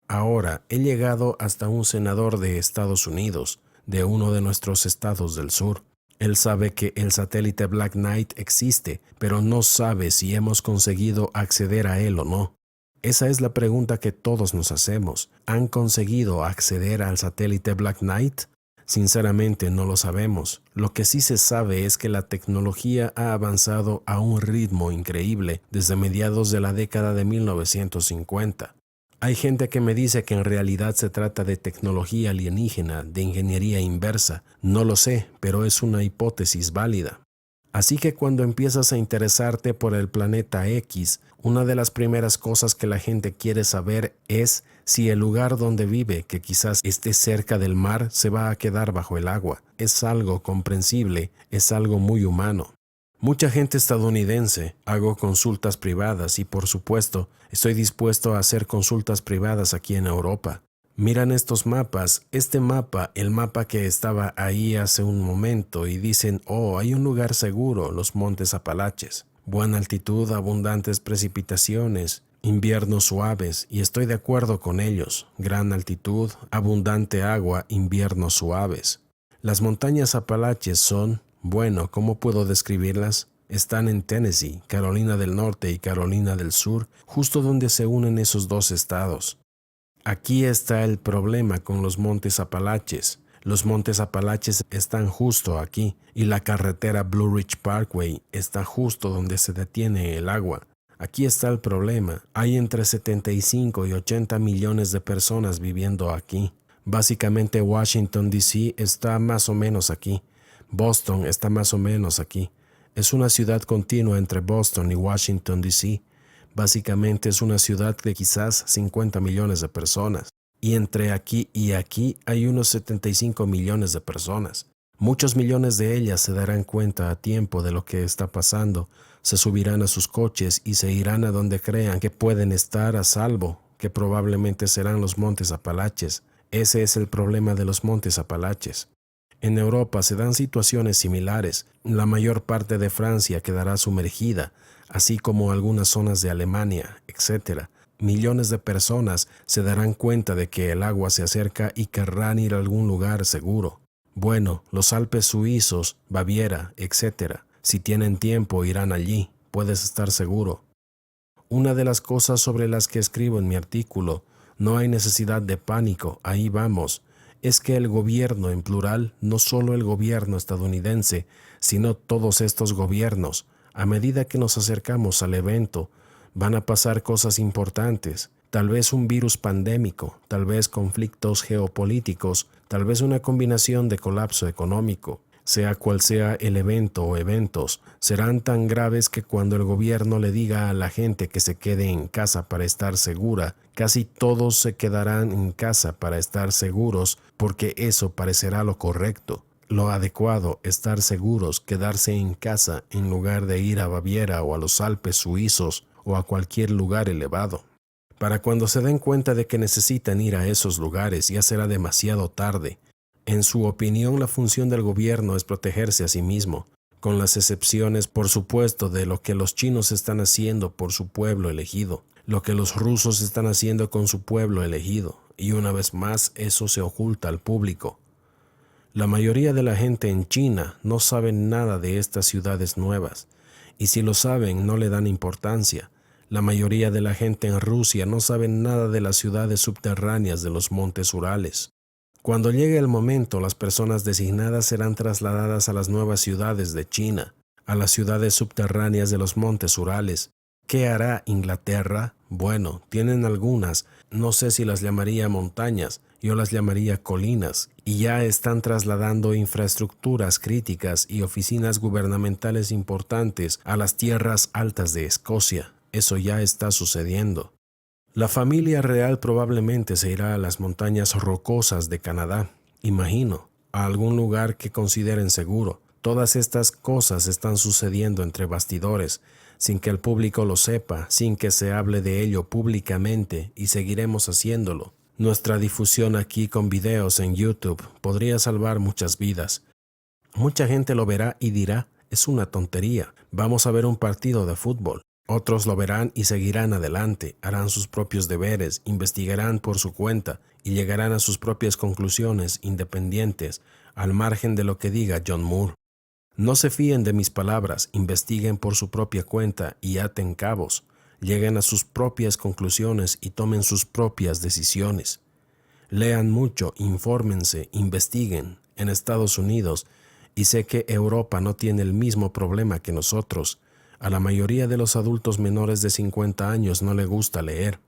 Ahora he llegado hasta un senador de Estados Unidos, de uno de nuestros estados del sur. Él sabe que el satélite Black Knight existe, pero no sabe si hemos conseguido acceder a él o no. Esa es la pregunta que todos nos hacemos. ¿Han conseguido acceder al satélite Black Knight? Sinceramente no lo sabemos. Lo que sí se sabe es que la tecnología ha avanzado a un ritmo increíble desde mediados de la década de 1950. Hay gente que me dice que en realidad se trata de tecnología alienígena, de ingeniería inversa. No lo sé, pero es una hipótesis válida. Así que cuando empiezas a interesarte por el planeta X, una de las primeras cosas que la gente quiere saber es si el lugar donde vive, que quizás esté cerca del mar, se va a quedar bajo el agua. Es algo comprensible, es algo muy humano. Mucha gente estadounidense, hago consultas privadas y por supuesto estoy dispuesto a hacer consultas privadas aquí en Europa. Miran estos mapas, este mapa, el mapa que estaba ahí hace un momento y dicen, oh, hay un lugar seguro, los Montes Apalaches. Buena altitud, abundantes precipitaciones, inviernos suaves y estoy de acuerdo con ellos. Gran altitud, abundante agua, inviernos suaves. Las montañas Apalaches son... Bueno, ¿cómo puedo describirlas? Están en Tennessee, Carolina del Norte y Carolina del Sur, justo donde se unen esos dos estados. Aquí está el problema con los Montes Apalaches. Los Montes Apalaches están justo aquí y la carretera Blue Ridge Parkway está justo donde se detiene el agua. Aquí está el problema. Hay entre 75 y 80 millones de personas viviendo aquí. Básicamente Washington, D.C. está más o menos aquí. Boston está más o menos aquí. Es una ciudad continua entre Boston y Washington, D.C. Básicamente es una ciudad de quizás 50 millones de personas. Y entre aquí y aquí hay unos 75 millones de personas. Muchos millones de ellas se darán cuenta a tiempo de lo que está pasando, se subirán a sus coches y se irán a donde crean que pueden estar a salvo, que probablemente serán los Montes Apalaches. Ese es el problema de los Montes Apalaches. En Europa se dan situaciones similares. La mayor parte de Francia quedará sumergida, así como algunas zonas de Alemania, etc. Millones de personas se darán cuenta de que el agua se acerca y querrán ir a algún lugar seguro. Bueno, los Alpes suizos, Baviera, etc. Si tienen tiempo irán allí, puedes estar seguro. Una de las cosas sobre las que escribo en mi artículo, no hay necesidad de pánico, ahí vamos, es que el gobierno en plural, no solo el gobierno estadounidense, sino todos estos gobiernos, a medida que nos acercamos al evento, Van a pasar cosas importantes, tal vez un virus pandémico, tal vez conflictos geopolíticos, tal vez una combinación de colapso económico. Sea cual sea el evento o eventos, serán tan graves que cuando el gobierno le diga a la gente que se quede en casa para estar segura, casi todos se quedarán en casa para estar seguros porque eso parecerá lo correcto, lo adecuado, estar seguros, quedarse en casa en lugar de ir a Baviera o a los Alpes suizos o a cualquier lugar elevado. Para cuando se den cuenta de que necesitan ir a esos lugares ya será demasiado tarde. En su opinión, la función del gobierno es protegerse a sí mismo, con las excepciones, por supuesto, de lo que los chinos están haciendo por su pueblo elegido, lo que los rusos están haciendo con su pueblo elegido, y una vez más eso se oculta al público. La mayoría de la gente en China no sabe nada de estas ciudades nuevas, y si lo saben no le dan importancia. La mayoría de la gente en Rusia no sabe nada de las ciudades subterráneas de los montes Urales. Cuando llegue el momento, las personas designadas serán trasladadas a las nuevas ciudades de China, a las ciudades subterráneas de los montes Urales. ¿Qué hará Inglaterra? Bueno, tienen algunas, no sé si las llamaría montañas, yo las llamaría colinas, y ya están trasladando infraestructuras críticas y oficinas gubernamentales importantes a las tierras altas de Escocia. Eso ya está sucediendo. La familia real probablemente se irá a las montañas rocosas de Canadá, imagino, a algún lugar que consideren seguro. Todas estas cosas están sucediendo entre bastidores, sin que el público lo sepa, sin que se hable de ello públicamente, y seguiremos haciéndolo. Nuestra difusión aquí con videos en YouTube podría salvar muchas vidas. Mucha gente lo verá y dirá, es una tontería, vamos a ver un partido de fútbol. Otros lo verán y seguirán adelante, harán sus propios deberes, investigarán por su cuenta y llegarán a sus propias conclusiones independientes, al margen de lo que diga John Moore. No se fíen de mis palabras, investiguen por su propia cuenta y aten cabos, lleguen a sus propias conclusiones y tomen sus propias decisiones. Lean mucho, infórmense, investiguen en Estados Unidos, y sé que Europa no tiene el mismo problema que nosotros. A la mayoría de los adultos menores de 50 años no le gusta leer.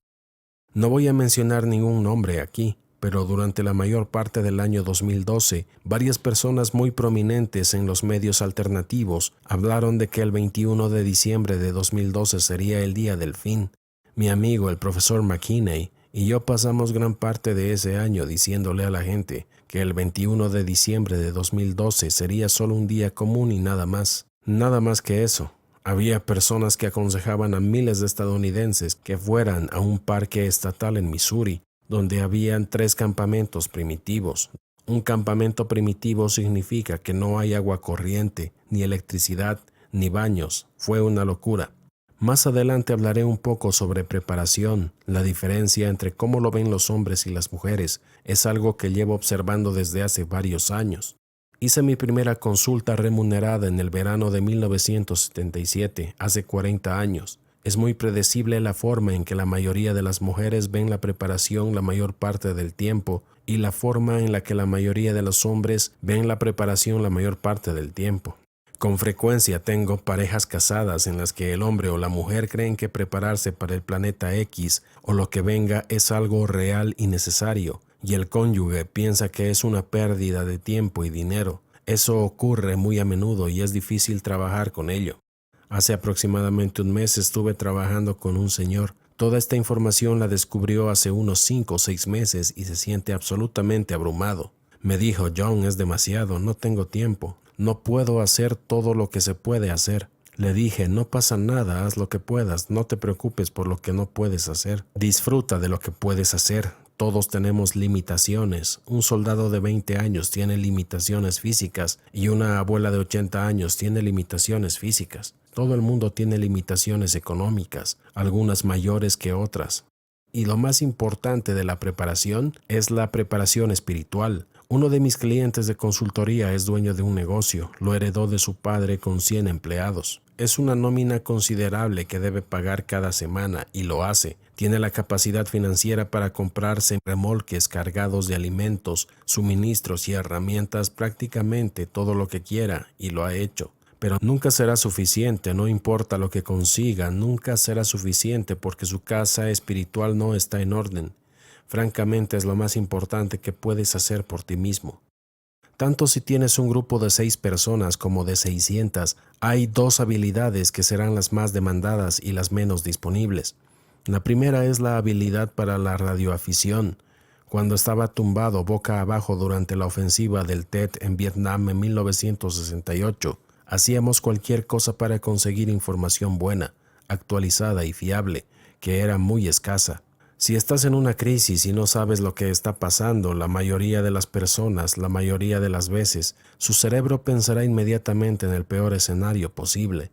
No voy a mencionar ningún nombre aquí, pero durante la mayor parte del año 2012, varias personas muy prominentes en los medios alternativos hablaron de que el 21 de diciembre de 2012 sería el día del fin. Mi amigo, el profesor McKinney, y yo pasamos gran parte de ese año diciéndole a la gente que el 21 de diciembre de 2012 sería solo un día común y nada más que eso. Había personas que aconsejaban a miles de estadounidenses que fueran a un parque estatal en Missouri, donde habían 3 campamentos primitivos. Un campamento primitivo significa que no hay agua corriente, ni electricidad, ni baños. Fue una locura. Más adelante hablaré un poco sobre preparación. La diferencia entre cómo lo ven los hombres y las mujeres es algo que llevo observando desde hace varios años. Hice mi primera consulta remunerada en el verano de 1977, hace 40 años. Es muy predecible la forma en que la mayoría de las mujeres ven la preparación la mayor parte del tiempo y la forma en la que la mayoría de los hombres ven la preparación la mayor parte del tiempo. Con frecuencia tengo parejas casadas en las que el hombre o la mujer creen que prepararse para el planeta X o lo que venga es algo real y necesario, y el cónyuge piensa que es una pérdida de tiempo y dinero. Eso ocurre muy a menudo y es difícil trabajar con ello. Hace aproximadamente un mes estuve trabajando con un señor. Toda esta información la descubrió hace unos 5 o 6 meses y se siente absolutamente abrumado. Me dijo, John, es demasiado, no tengo tiempo. No puedo hacer todo lo que se puede hacer. Le dije, no pasa nada, haz lo que puedas, no te preocupes por lo que no puedes hacer. Disfruta de lo que puedes hacer. Todos tenemos limitaciones. Un soldado de 20 años tiene limitaciones físicas y una abuela de 80 años tiene limitaciones físicas. Todo el mundo tiene limitaciones económicas, algunas mayores que otras. Y lo más importante de la preparación es la preparación espiritual. Uno de mis clientes de consultoría es dueño de un negocio, lo heredó de su padre con 100 empleados. Es una nómina considerable que debe pagar cada semana y lo hace. Tiene la capacidad financiera para comprarse remolques cargados de alimentos, suministros y herramientas, prácticamente todo lo que quiera, y lo ha hecho. Pero nunca será suficiente, no importa lo que consiga, nunca será suficiente porque su casa espiritual no está en orden. Francamente, es lo más importante que puedes hacer por ti mismo. Tanto si tienes un grupo de 6 personas como de 600, hay 2 habilidades que serán las más demandadas y las menos disponibles. La primera es la habilidad para la radioafición. Cuando estaba tumbado boca abajo durante la ofensiva del Tet en Vietnam en 1968, hacíamos cualquier cosa para conseguir información buena, actualizada y fiable, que era muy escasa. Si estás en una crisis y no sabes lo que está pasando, la mayoría de las personas, la mayoría de las veces, su cerebro pensará inmediatamente en el peor escenario posible.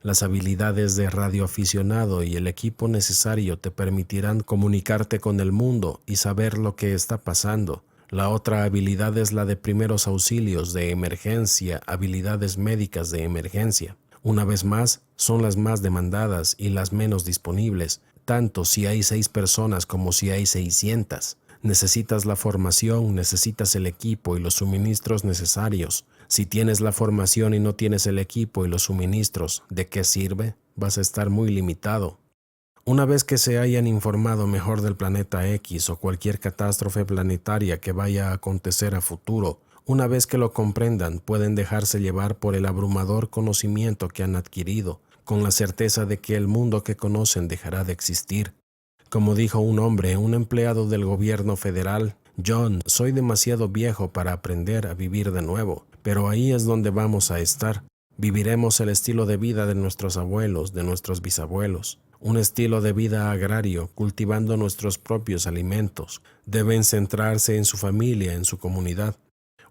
Las habilidades de radioaficionado y el equipo necesario te permitirán comunicarte con el mundo y saber lo que está pasando. La otra habilidad es la de primeros auxilios de emergencia, habilidades médicas de emergencia. Una vez más, son las más demandadas y las menos disponibles, tanto si hay 6 personas como si hay 600. Necesitas la formación, necesitas el equipo y los suministros necesarios. Si tienes la formación y no tienes el equipo y los suministros, ¿de qué sirve? Vas a estar muy limitado. Una vez que se hayan informado mejor del planeta X o cualquier catástrofe planetaria que vaya a acontecer a futuro, una vez que lo comprendan, pueden dejarse llevar por el abrumador conocimiento que han adquirido, con la certeza de que el mundo que conocen dejará de existir. Como dijo un hombre, un empleado del gobierno federal: John, soy demasiado viejo para aprender a vivir de nuevo, pero ahí es donde vamos a estar. Viviremos el estilo de vida de nuestros abuelos, de nuestros bisabuelos. Un estilo de vida agrario, cultivando nuestros propios alimentos. Deben centrarse en su familia, en su comunidad.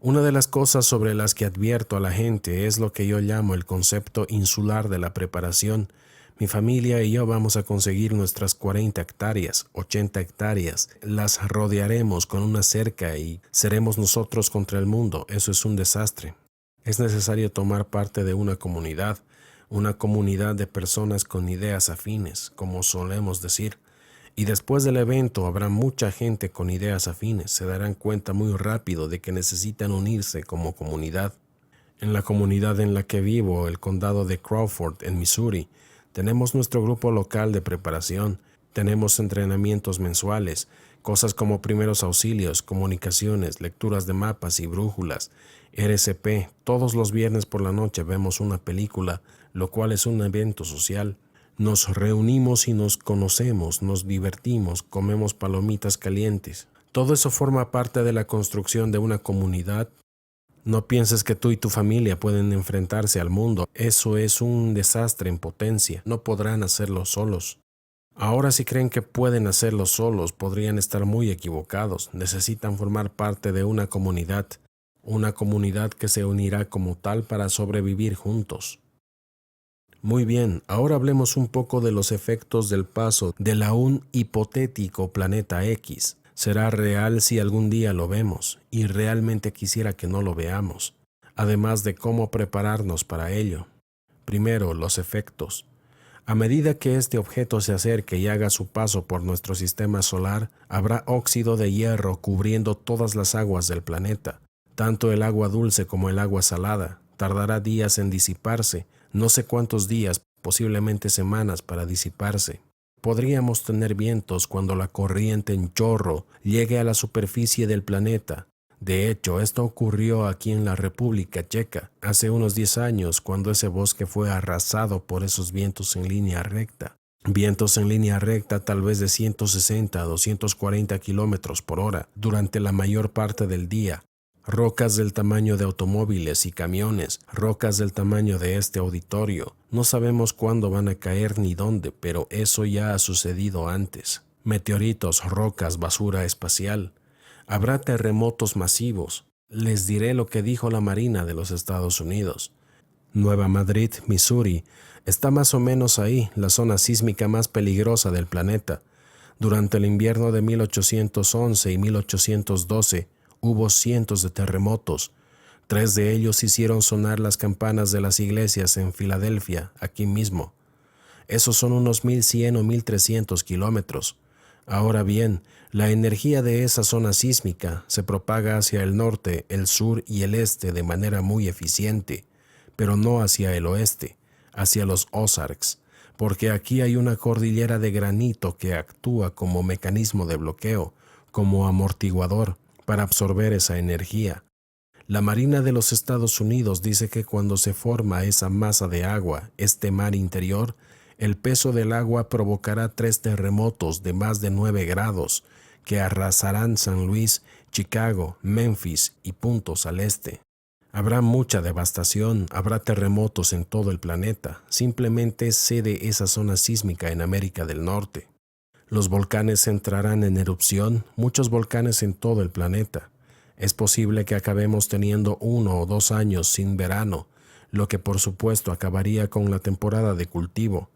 Una de las cosas sobre las que advierto a la gente es lo que yo llamo el concepto insular de la preparación. Mi familia y yo vamos a conseguir nuestras 40 hectáreas, 80 hectáreas. Las rodearemos con una cerca y seremos nosotros contra el mundo. Eso es un desastre. Es necesario tomar parte de una comunidad de personas con ideas afines, como solemos decir. Y después del evento habrá mucha gente con ideas afines. Se darán cuenta muy rápido de que necesitan unirse como comunidad. En la comunidad en la que vivo, el condado de Crawford, en Missouri, tenemos nuestro grupo local de preparación. Tenemos entrenamientos mensuales, cosas como primeros auxilios, comunicaciones, lecturas de mapas y brújulas, RCP. Todos los viernes por la noche vemos una película, lo cual es un evento social. Nos reunimos y nos conocemos, nos divertimos, comemos palomitas calientes. Todo eso forma parte de la construcción de una comunidad. No pienses que tú y tu familia pueden enfrentarse al mundo. Eso es un desastre en potencia. No podrán hacerlo solos. Ahora, si creen que pueden hacerlo solos, podrían estar muy equivocados. Necesitan formar parte de una comunidad que se unirá como tal para sobrevivir juntos. Muy bien, ahora hablemos un poco de los efectos del paso del aún hipotético planeta X. Será real si algún día lo vemos, y realmente quisiera que no lo veamos, además de cómo prepararnos para ello. Primero, los efectos. A medida que este objeto se acerque y haga su paso por nuestro sistema solar, habrá óxido de hierro cubriendo todas las aguas del planeta, tanto el agua dulce como el agua salada. Tardará días en disiparse, no sé cuántos días, posiblemente semanas para disiparse. Podríamos tener vientos cuando la corriente en chorro llegue a la superficie del planeta. De hecho, esto ocurrió aquí en la República Checa hace unos 10 años, cuando ese bosque fue arrasado por esos vientos en línea recta. Vientos en línea recta tal vez de 160 a 240 kilómetros por hora durante la mayor parte del día. Rocas del tamaño de automóviles y camiones, rocas del tamaño de este auditorio. No sabemos cuándo van a caer ni dónde, pero eso ya ha sucedido antes. Meteoritos, rocas, basura espacial. Habrá terremotos masivos. Les diré lo que dijo la Marina de los Estados Unidos. Nueva Madrid, Missouri, está más o menos ahí, la zona sísmica más peligrosa del planeta. Durante el invierno de 1811 y 1812, hubo cientos de terremotos. 3 de ellos hicieron sonar las campanas de las iglesias en Filadelfia, aquí mismo. Esos son unos 1100 o 1300 kilómetros. Ahora bien, la energía de esa zona sísmica se propaga hacia el norte, el sur y el este de manera muy eficiente. pero no hacia el oeste, hacia los Ozarks, porque aquí hay una cordillera de granito que actúa como mecanismo de bloqueo, como amortiguador, para absorber esa energía. La Marina de los Estados Unidos dice que cuando se forma esa masa de agua, este mar interior, el peso del agua provocará 3 terremotos de más de 9 grados que arrasarán San Luis, Chicago, Memphis y puntos al este. Habrá mucha devastación, habrá terremotos en todo el planeta, simplemente cede esa zona sísmica en América del Norte. Los volcanes entrarán en erupción, muchos volcanes en todo el planeta. Es posible que acabemos teniendo 1 o 2 años sin verano, lo que por supuesto acabaría con la temporada de cultivo.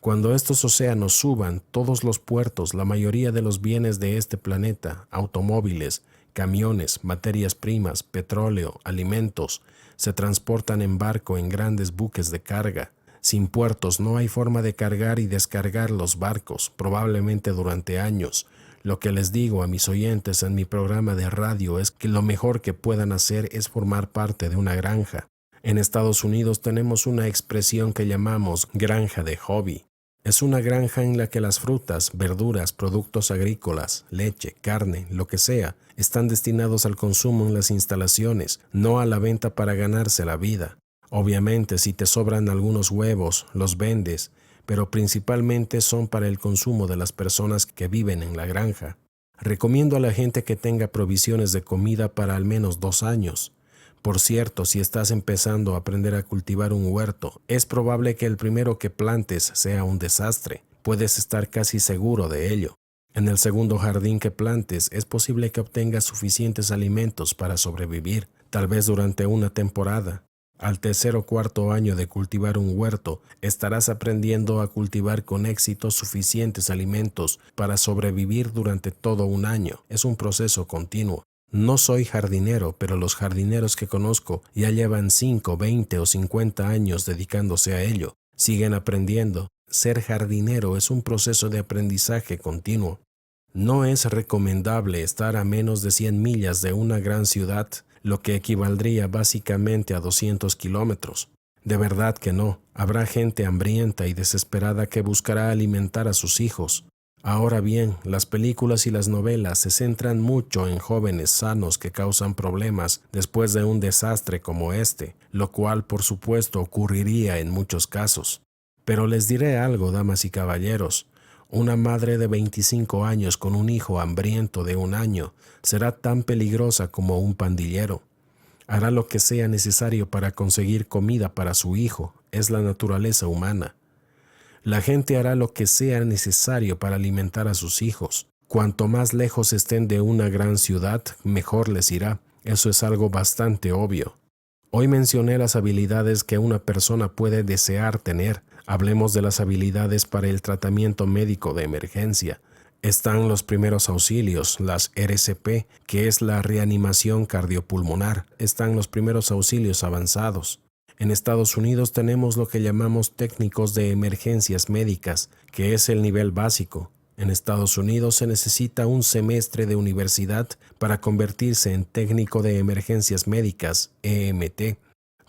Cuando estos océanos suban, todos los puertos, la mayoría de los bienes de este planeta, automóviles, camiones, materias primas, petróleo, alimentos, se transportan en barco en grandes buques de carga. Sin puertos no hay forma de cargar y descargar los barcos, probablemente durante años. Lo que les digo a mis oyentes en mi programa de radio es que lo mejor que puedan hacer es formar parte de una granja. En Estados Unidos tenemos una expresión que llamamos granja de hobby. Es una granja en la que las frutas, verduras, productos agrícolas, leche, carne, lo que sea, están destinados al consumo en las instalaciones, no a la venta para ganarse la vida. Obviamente, si te sobran algunos huevos, los vendes, pero principalmente son para el consumo de las personas que viven en la granja. Recomiendo a la gente que tenga provisiones de comida para al menos 2 años. Por cierto, si estás empezando a aprender a cultivar un huerto, es probable que el primero que plantes sea un desastre. Puedes estar casi seguro de ello. En el segundo jardín que plantes, es posible que obtengas suficientes alimentos para sobrevivir, tal vez durante una temporada. Al tercer o cuarto año de cultivar un huerto, estarás aprendiendo a cultivar con éxito suficientes alimentos para sobrevivir durante todo un año. Es un proceso continuo. No soy jardinero, pero los jardineros que conozco ya llevan 5, 20 o 50 años dedicándose a ello. Siguen aprendiendo. Ser jardinero es un proceso de aprendizaje continuo. No es recomendable estar a menos de 100 millas de una gran ciudad, lo que equivaldría básicamente a 200 kilómetros. De verdad que no. Habrá gente hambrienta y desesperada que buscará alimentar a sus hijos. Ahora bien, las películas y las novelas se centran mucho en jóvenes sanos que causan problemas después de un desastre como este, lo cual por supuesto ocurriría en muchos casos. Pero les diré algo, damas y caballeros. Una madre de 25 años con un hijo hambriento de 1 año será tan peligrosa como un pandillero. Hará lo que sea necesario para conseguir comida para su hijo. Es la naturaleza humana. La gente hará lo que sea necesario para alimentar a sus hijos. Cuanto más lejos estén de una gran ciudad, mejor les irá. Eso es algo bastante obvio. Hoy mencioné las habilidades que una persona puede desear tener. Hablemos de las habilidades para el tratamiento médico de emergencia. Están los primeros auxilios, las RCP, que es la reanimación cardiopulmonar. Están los primeros auxilios avanzados. En Estados Unidos tenemos lo que llamamos técnicos de emergencias médicas, que es el nivel básico. En Estados Unidos se necesita un semestre de universidad para convertirse en técnico de emergencias médicas, EMT.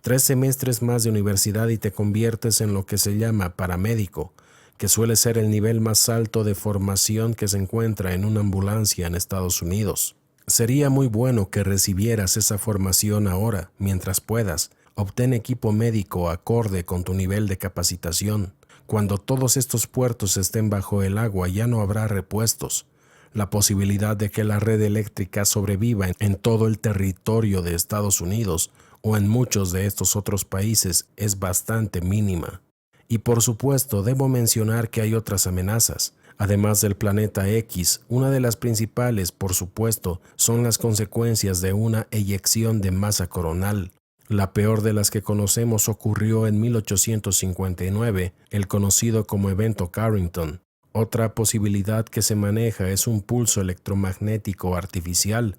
3 semestres más de universidad y te conviertes en lo que se llama paramédico, que suele ser el nivel más alto de formación que se encuentra en una ambulancia en Estados Unidos. Sería muy bueno que recibieras esa formación ahora, mientras puedas. Obtén equipo médico acorde con tu nivel de capacitación. Cuando todos estos puertos estén bajo el agua ya no habrá repuestos. La posibilidad de que la red eléctrica sobreviva en todo el territorio de Estados Unidos o en muchos de estos otros países es bastante mínima. Y por supuesto debo mencionar que hay otras amenazas. Además del planeta X, una de las principales, por supuesto, son las consecuencias de una eyección de masa coronal. La peor de las que conocemos ocurrió en 1859, el conocido como evento Carrington. Otra posibilidad que se maneja es un pulso electromagnético artificial,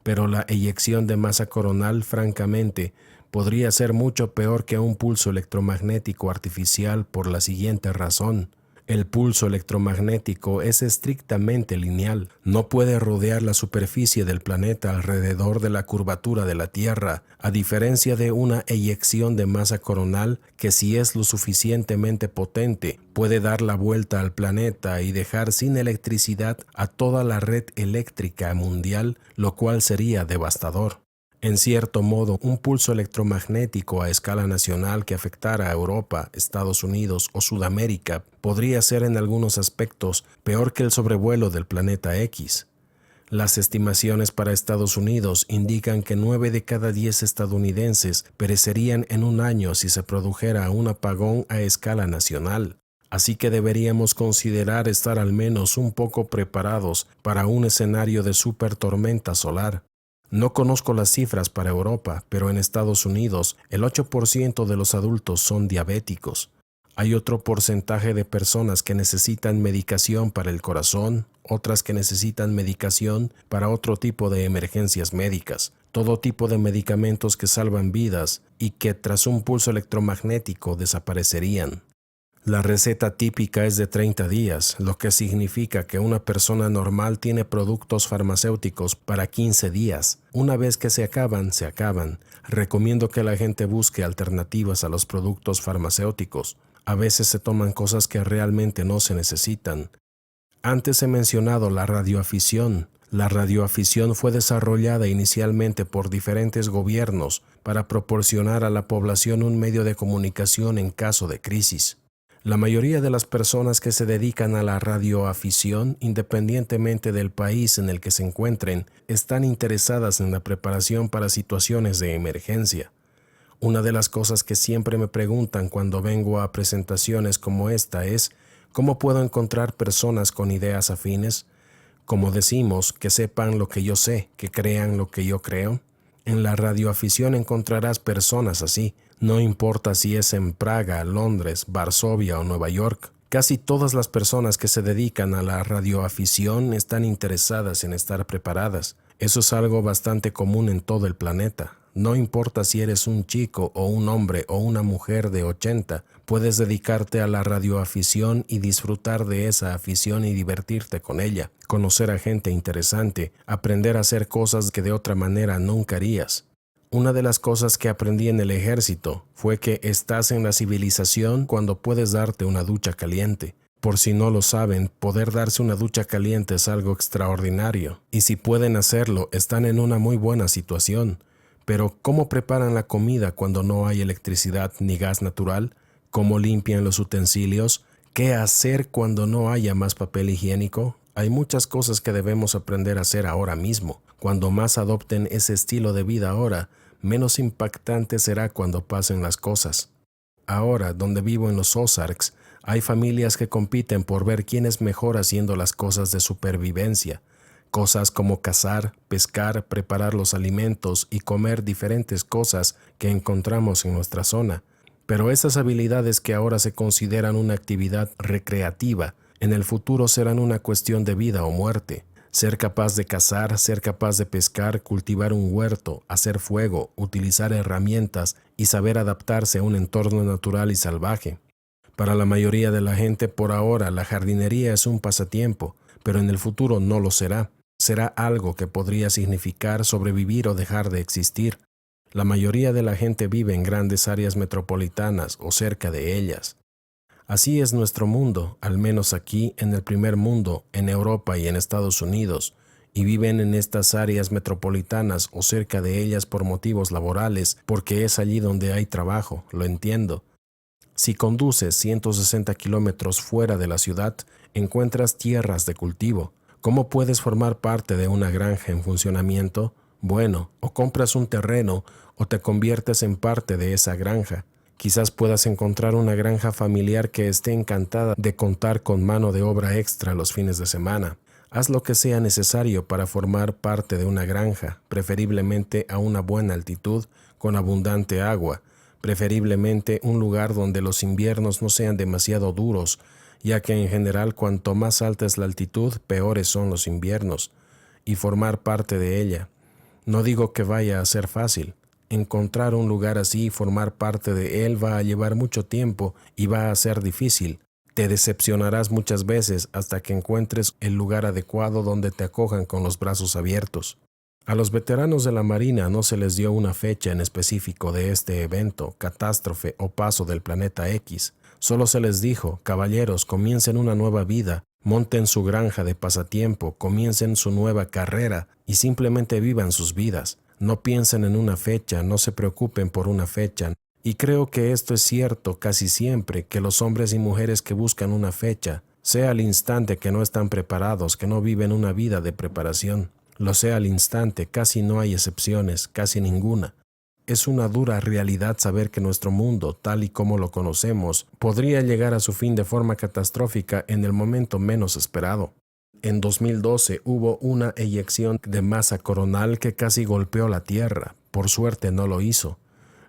pero la eyección de masa coronal, francamente, podría ser mucho peor que un pulso electromagnético artificial por la siguiente razón. El pulso electromagnético es estrictamente lineal, no puede rodear la superficie del planeta alrededor de la curvatura de la Tierra, a diferencia de una eyección de masa coronal que, si es lo suficientemente potente, puede dar la vuelta al planeta y dejar sin electricidad a toda la red eléctrica mundial, lo cual sería devastador. En cierto modo, un pulso electromagnético a escala nacional que afectara a Europa, Estados Unidos o Sudamérica podría ser en algunos aspectos peor que el sobrevuelo del planeta X. Las estimaciones para Estados Unidos indican que 9 de cada 10 estadounidenses perecerían en un año si se produjera un apagón a escala nacional. Así que deberíamos considerar estar al menos un poco preparados para un escenario de supertormenta solar. No conozco las cifras para Europa, pero en Estados Unidos el 8% de los adultos son diabéticos. Hay otro porcentaje de personas que necesitan medicación para el corazón, otras que necesitan medicación para otro tipo de emergencias médicas, todo tipo de medicamentos que salvan vidas y que tras un pulso electromagnético desaparecerían. La receta típica es de 30 días, lo que significa que una persona normal tiene productos farmacéuticos para 15 días. Una vez que se acaban, se acaban. Recomiendo que la gente busque alternativas a los productos farmacéuticos. A veces se toman cosas que realmente no se necesitan. Antes he mencionado la radioafición. La radioafición fue desarrollada inicialmente por diferentes gobiernos para proporcionar a la población un medio de comunicación en caso de crisis. La mayoría de las personas que se dedican a la radioafición, independientemente del país en el que se encuentren, están interesadas en la preparación para situaciones de emergencia. Una de las cosas que siempre me preguntan cuando vengo a presentaciones como esta es ¿cómo puedo encontrar personas con ideas afines? Como decimos, que sepan lo que yo sé, que crean lo que yo creo. En la radioafición encontrarás personas así. No importa si es en Praga, Londres, Varsovia o Nueva York. Casi todas las personas que se dedican a la radioafición están interesadas en estar preparadas. Eso es algo bastante común en todo el planeta. No importa si eres un chico o un hombre o una mujer de 80, puedes dedicarte a la radioafición y disfrutar de esa afición y divertirte con ella, conocer a gente interesante, aprender a hacer cosas que de otra manera nunca harías. Una de las cosas que aprendí en el ejército fue que estás en la civilización cuando puedes darte una ducha caliente. Por si no lo saben, poder darse una ducha caliente es algo extraordinario, y si pueden hacerlo, están en una muy buena situación. Pero, ¿cómo preparan la comida cuando no hay electricidad ni gas natural? ¿Cómo limpian los utensilios? ¿Qué hacer cuando no haya más papel higiénico? Hay muchas cosas que debemos aprender a hacer ahora mismo. Cuando más adopten ese estilo de vida ahora, menos impactante será cuando pasen las cosas. Ahora, donde vivo en los Ozarks, hay familias que compiten por ver quién es mejor haciendo las cosas de supervivencia. Cosas como cazar, pescar, preparar los alimentos y comer diferentes cosas que encontramos en nuestra zona. Pero esas habilidades que ahora se consideran una actividad recreativa, en el futuro serán una cuestión de vida o muerte. Ser capaz de cazar, ser capaz de pescar, cultivar un huerto, hacer fuego, utilizar herramientas y saber adaptarse a un entorno natural y salvaje. Para la mayoría de la gente por ahora la jardinería es un pasatiempo, pero en el futuro no lo será. Será algo que podría significar sobrevivir o dejar de existir. La mayoría de la gente vive en grandes áreas metropolitanas o cerca de ellas. Así es nuestro mundo, al menos aquí en el primer mundo, en Europa y en Estados Unidos, y viven en estas áreas metropolitanas o cerca de ellas por motivos laborales, porque es allí donde hay trabajo, lo entiendo. Si conduces 160 kilómetros fuera de la ciudad, encuentras tierras de cultivo. ¿Cómo puedes formar parte de una granja en funcionamiento? Bueno, o compras un terreno o te conviertes en parte de esa granja. Quizás puedas encontrar una granja familiar que esté encantada de contar con mano de obra extra los fines de semana. Haz lo que sea necesario para formar parte de una granja, preferiblemente a una buena altitud, con abundante agua, preferiblemente un lugar donde los inviernos no sean demasiado duros, ya que en general cuanto más alta es la altitud, peores son los inviernos, y formar parte de ella. No digo que vaya a ser fácil. Encontrar un lugar así y formar parte de él va a llevar mucho tiempo y va a ser difícil. Te decepcionarás muchas veces hasta que encuentres el lugar adecuado donde te acojan con los brazos abiertos. A los veteranos de la Marina no se les dio una fecha en específico de este evento, catástrofe o paso del planeta X. Solo se les dijo: caballeros, comiencen una nueva vida, monten su granja de pasatiempo, comiencen su nueva carrera y simplemente vivan sus vidas. No piensen en una fecha, no se preocupen por una fecha. Y creo que esto es cierto casi siempre, que los hombres y mujeres que buscan una fecha, sea al instante que no están preparados, que no viven una vida de preparación, lo sea al instante, casi no hay excepciones, casi ninguna. Es una dura realidad saber que nuestro mundo, tal y como lo conocemos, podría llegar a su fin de forma catastrófica en el momento menos esperado. En 2012 hubo una eyección de masa coronal que casi golpeó la Tierra. Por suerte no lo hizo.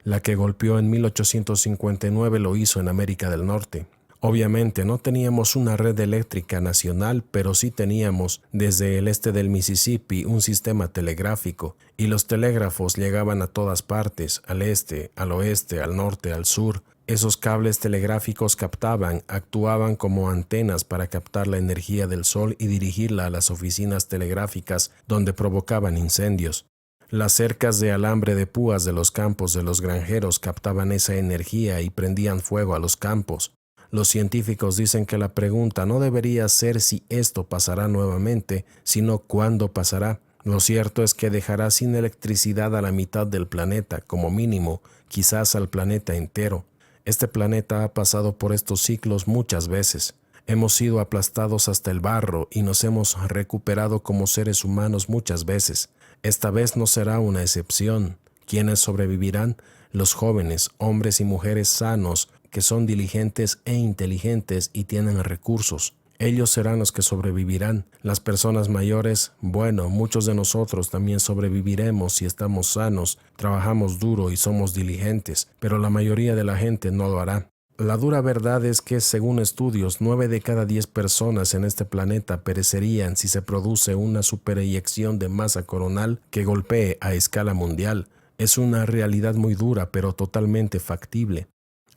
La que golpeó en 1859 lo hizo en América del Norte. Obviamente no teníamos una red eléctrica nacional, pero sí teníamos desde el este del Mississippi un sistema telegráfico, y los telégrafos llegaban a todas partes, al este, al oeste, al norte, al sur. Esos cables telegráficos captaban, actuaban como antenas para captar la energía del sol y dirigirla a las oficinas telegráficas donde provocaban incendios. Las cercas de alambre de púas de los campos de los granjeros captaban esa energía y prendían fuego a los campos. Los científicos dicen que la pregunta no debería ser si esto pasará nuevamente, sino cuándo pasará. Lo cierto es que dejará sin electricidad a la mitad del planeta, como mínimo, quizás al planeta entero. Este planeta ha pasado por estos ciclos muchas veces. Hemos sido aplastados hasta el barro y nos hemos recuperado como seres humanos muchas veces. Esta vez no será una excepción. ¿Quiénes sobrevivirán? Los jóvenes, hombres y mujeres sanos, que son diligentes e inteligentes y tienen recursos. Ellos serán los que sobrevivirán. Las personas mayores, bueno, muchos de nosotros también sobreviviremos si estamos sanos, trabajamos duro y somos diligentes, pero la mayoría de la gente no lo hará. La dura verdad es que, según estudios, 9 de cada 10 personas en este planeta perecerían si se produce una supereyección de masa coronal que golpee a escala mundial. Es una realidad muy dura, pero totalmente factible.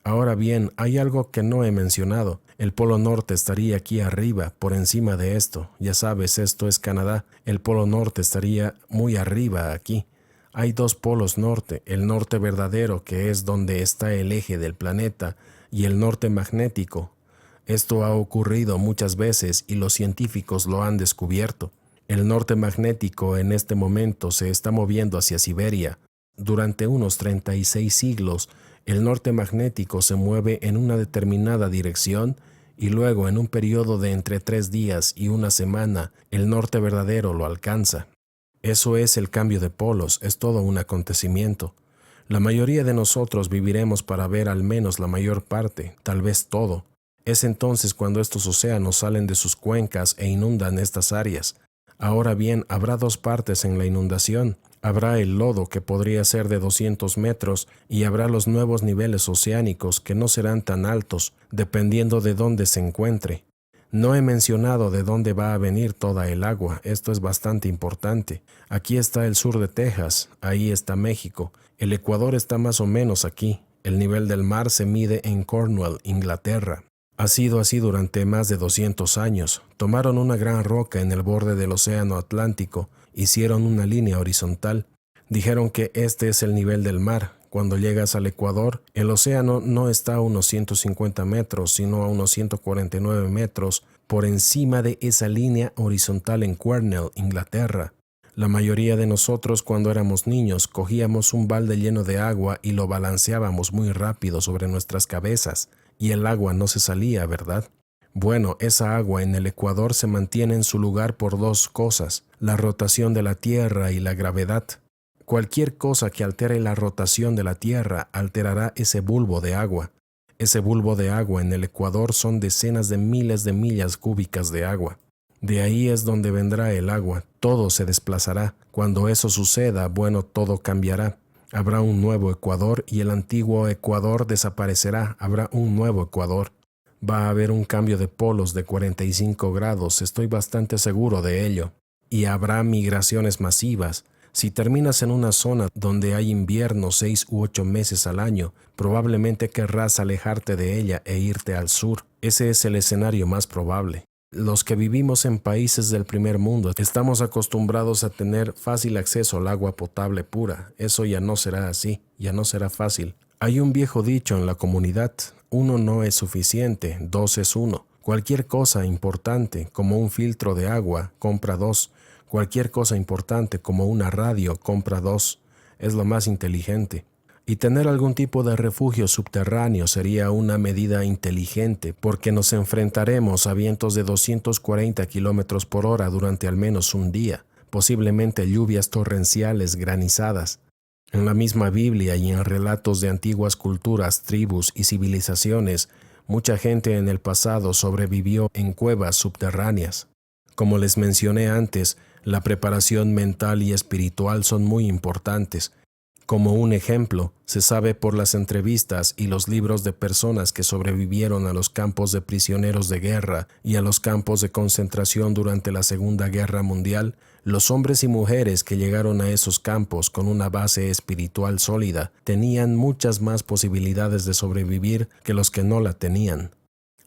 Ahora bien, hay algo que no he mencionado. El Polo Norte estaría aquí arriba, por encima de esto. Ya sabes, esto es Canadá. El Polo Norte estaría muy arriba aquí. Hay dos polos norte, el norte verdadero, que es donde está el eje del planeta, y el norte magnético. Esto ha ocurrido muchas veces y los científicos lo han descubierto. El norte magnético en este momento se está moviendo hacia Siberia. Durante unos 36 siglos, el norte magnético se mueve en una determinada dirección y luego en un periodo de entre 3 días y una semana, el norte verdadero lo alcanza. Eso es el cambio de polos, es todo un acontecimiento. La mayoría de nosotros viviremos para ver al menos la mayor parte, tal vez todo. Es entonces cuando estos océanos salen de sus cuencas e inundan estas áreas. Ahora bien, habrá dos partes en la inundación. Habrá el lodo, que podría ser de 200 metros, y habrá los nuevos niveles oceánicos, que no serán tan altos, dependiendo de dónde se encuentre. No he mencionado de dónde va a venir toda el agua, esto es bastante importante. Aquí está el sur de Texas, ahí está México, el Ecuador está más o menos aquí. El nivel del mar se mide en Cornwall, Inglaterra. Ha sido así durante más de 200 años. Tomaron una gran roca en el borde del océano Atlántico, hicieron una línea horizontal. Dijeron que este es el nivel del mar. Cuando llegas al Ecuador, el océano no está a unos 150 metros, sino a unos 149 metros por encima de esa línea horizontal en Cornwall, Inglaterra. La mayoría de nosotros, cuando éramos niños, cogíamos un balde lleno de agua y lo balanceábamos muy rápido sobre nuestras cabezas, y el agua no se salía, ¿verdad? Bueno, esa agua en el Ecuador se mantiene en su lugar por dos cosas: la rotación de la Tierra y la gravedad. Cualquier cosa que altere la rotación de la Tierra alterará ese bulbo de agua. Ese bulbo de agua en el Ecuador son decenas de miles de millas cúbicas de agua. De ahí es donde vendrá el agua. Todo se desplazará. Cuando eso suceda, bueno, todo cambiará. Habrá un nuevo Ecuador y el antiguo Ecuador desaparecerá. Habrá un nuevo Ecuador. Va a haber un cambio de polos de 45 grados, estoy bastante seguro de ello. Y habrá migraciones masivas. Si terminas en una zona donde hay invierno 6 u 8 meses al año, probablemente querrás alejarte de ella e irte al sur. Ese es el escenario más probable. Los que vivimos en países del primer mundo estamos acostumbrados a tener fácil acceso al agua potable pura. Eso ya no será así, ya no será fácil. Hay un viejo dicho en la comunidad: uno no es suficiente, dos es uno. Cualquier cosa importante, como un filtro de agua, compra dos. Cualquier cosa importante, como una radio, compra dos. Es lo más inteligente. Y tener algún tipo de refugio subterráneo sería una medida inteligente, porque nos enfrentaremos a vientos de 240 kilómetros por hora durante al menos un día, posiblemente lluvias torrenciales granizadas. En la misma Biblia y en relatos de antiguas culturas, tribus y civilizaciones, mucha gente en el pasado sobrevivió en cuevas subterráneas. Como les mencioné antes, la preparación mental y espiritual son muy importantes. Como un ejemplo, se sabe por las entrevistas y los libros de personas que sobrevivieron a los campos de prisioneros de guerra y a los campos de concentración durante la Segunda Guerra Mundial, los hombres y mujeres que llegaron a esos campos con una base espiritual sólida tenían muchas más posibilidades de sobrevivir que los que no la tenían.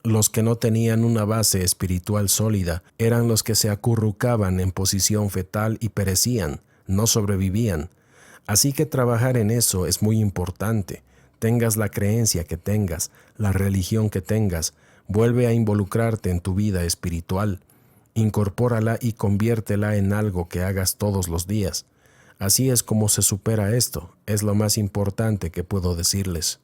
Los que no tenían una base espiritual sólida eran los que se acurrucaban en posición fetal y perecían, no sobrevivían. Así que trabajar en eso es muy importante. Tengas la creencia que tengas, la religión que tengas, vuelve a involucrarte en tu vida espiritual. Incorpórala y conviértela en algo que hagas todos los días. Así es como se supera esto. Es lo más importante que puedo decirles.